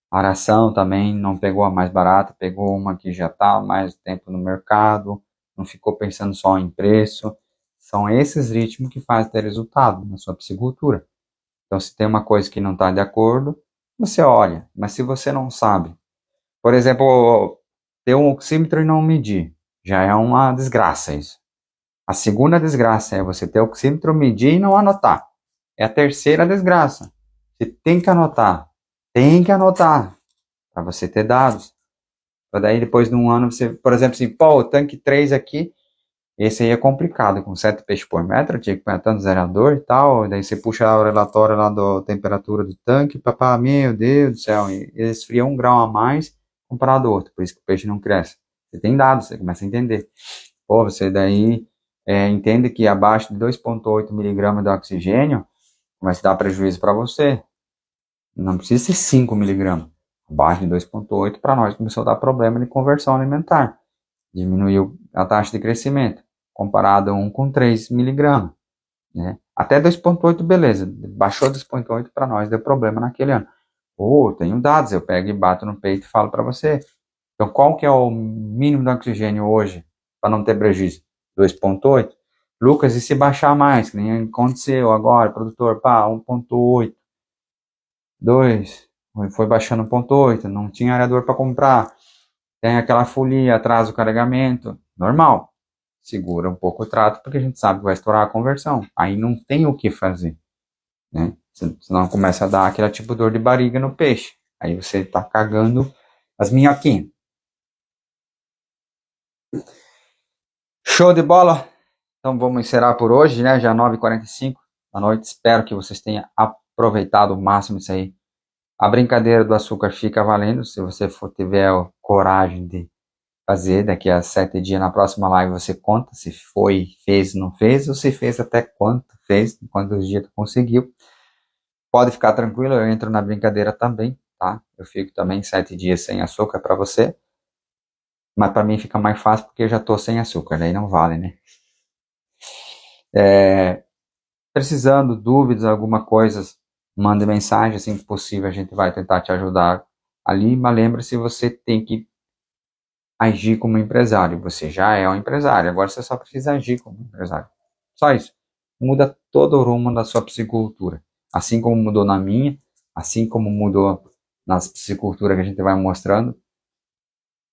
aração também, não pegou a mais barata, pegou uma que já está há mais tempo no mercado, não ficou pensando só em preço. São esses ritmos que fazem ter resultado na sua piscicultura. Então, se tem uma coisa que não está de acordo, você olha. Mas se você não sabe, por exemplo, ter um oxímetro e não medir, já é uma desgraça isso. A segunda desgraça é você ter o oxímetro, medir e não anotar. É a terceira desgraça. Você tem que anotar. Tem que anotar. Para você ter dados. Para daí, depois de um ano, você, por exemplo, assim, pô, o tanque 3 aqui, esse aí é complicado, com 7 peixes por metro, tinha que pôr tanto zerador e tal, daí você puxa o relatório lá da temperatura do tanque, papá, meu Deus do céu, ele esfria 1 grau a mais comparado ao outro, por isso que o peixe não cresce. Você tem dados, você começa a entender. Pô, você daí entende que abaixo de 2,8 miligramas de oxigênio começa a dar prejuízo para você. Não precisa ser 5 miligramas. Abaixo de 2,8 para nós começou a dar problema de conversão alimentar. Diminuiu a taxa de crescimento, comparado a 1 com 3 miligramas. Né? Até 2,8, beleza. Baixou 2,8 para nós, deu problema naquele ano. Tenho dados, eu pego e bato no peito e falo para você. Então, qual que é o mínimo de oxigênio hoje para não ter prejuízo? 2,8. Lucas, e se baixar mais, que nem aconteceu agora, produtor, pá, 1.8, 2, foi baixando 1.8, não tinha aerador para comprar, tem aquela folia, atrasa o carregamento, normal. Segura um pouco o trato, porque a gente sabe que vai estourar a conversão. Aí não tem o que fazer, né? Senão começa a dar aquele tipo de dor de barriga no peixe. Aí você tá cagando as minhoquinhas. Show de bola? Então vamos encerrar por hoje, né? Já 9h45 da noite. Espero que vocês tenham aproveitado o máximo isso aí. A brincadeira do açúcar fica valendo. Se você tiver coragem de fazer daqui a 7 dias na próxima live, você conta se foi, fez, não fez, ou se fez até quanto fez, quantos dias tu conseguiu. Pode ficar tranquilo, eu entro na brincadeira também, tá? Eu fico também 7 dias sem açúcar para você. Mas para mim fica mais fácil porque eu já tô sem açúcar, daí não vale, né? Precisando, dúvidas, alguma coisa, mande mensagem, assim que possível a gente vai tentar te ajudar ali, mas lembre-se, você tem que agir como empresário, você já é um empresário, agora você só precisa agir como empresário, só isso, muda todo o rumo da sua psicultura, assim como mudou na minha, assim como mudou nas psiculturas que a gente vai mostrando,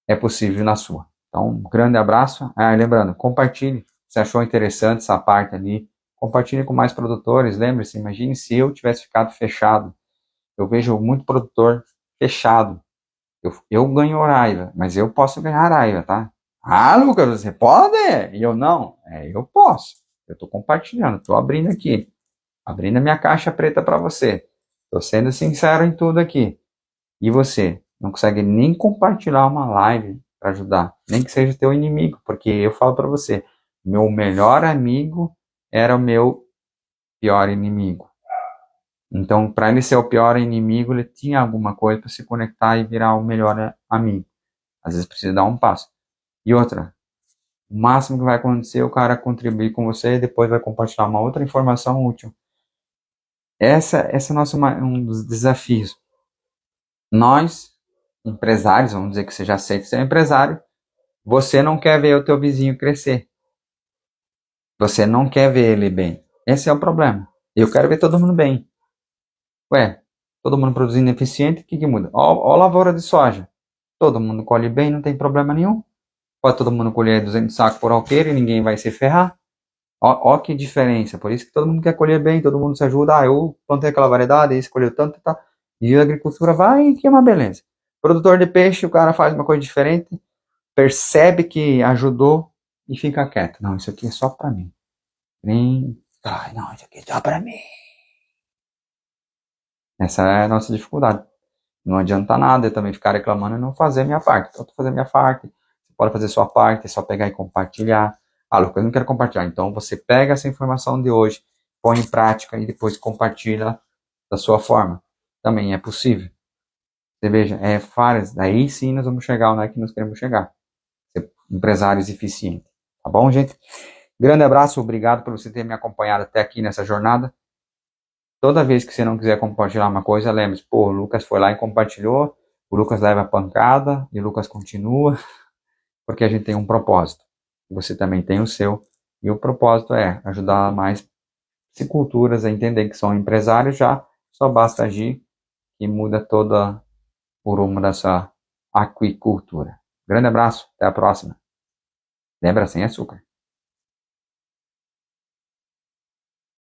é possível na sua. Então, um grande abraço, lembrando, compartilhe, se achou interessante essa parte ali, compartilhe com mais produtores, lembre-se, imagine se eu tivesse ficado fechado, eu vejo muito produtor fechado, eu ganho raiva, mas eu posso ganhar raiva, tá? Ah, Lucas, você pode? E eu não? Eu posso, eu tô compartilhando, tô abrindo aqui, abrindo a minha caixa preta para você, tô sendo sincero em tudo aqui, e você não consegue nem compartilhar uma live para ajudar, nem que seja teu inimigo, porque eu falo para você, meu melhor amigo era o meu pior inimigo. Então, para ele ser o pior inimigo, ele tinha alguma coisa para se conectar e virar o melhor amigo. Às vezes precisa dar um passo. E outra, o máximo que vai acontecer é o cara contribuir com você e depois vai compartilhar uma outra informação útil. Essa é um dos desafios. Nós, empresários, vamos dizer que você já aceita ser empresário, você não quer ver o teu vizinho crescer. Você não quer ver ele bem. Esse é o problema. Eu quero ver todo mundo bem. Ué, todo mundo produzindo eficiente, o que muda? Ó a lavoura de soja. Todo mundo colhe bem, não tem problema nenhum. Pode todo mundo colher 200 sacos por alqueire e ninguém vai se ferrar. Ó que diferença. Por isso que todo mundo quer colher bem, todo mundo se ajuda. Eu plantei aquela variedade, esse colheu tanto, tá? E a agricultura vai, que é uma beleza. Produtor de peixe, o cara faz uma coisa diferente, percebe que ajudou e fica quieto. Não, isso aqui é só pra mim. Ai, não, isso aqui é só pra mim. Essa é a nossa dificuldade. Não adianta nada eu também ficar reclamando e não fazer minha parte. Então, eu tô fazendo minha parte. Você pode fazer sua parte, é só pegar e compartilhar. Ah, Lucas, eu não quero compartilhar. Então, você pega essa informação de hoje, põe em prática e depois compartilha da sua forma. Também é possível. Você veja, várias. Daí sim nós vamos chegar onde é que nós queremos chegar. Ser empresários eficientes. Tá bom, gente? Grande abraço, obrigado por você ter me acompanhado até aqui nessa jornada. Toda vez que você não quiser compartilhar uma coisa, lembre-se, pô, o Lucas foi lá e compartilhou, o Lucas leva a pancada e o Lucas continua, porque a gente tem um propósito. Você também tem o seu, e o propósito é ajudar mais psiculturas a entender que são empresários já, só basta agir e muda toda o rumo dessa aquicultura. Grande abraço, até a próxima. Lembra, sem açúcar.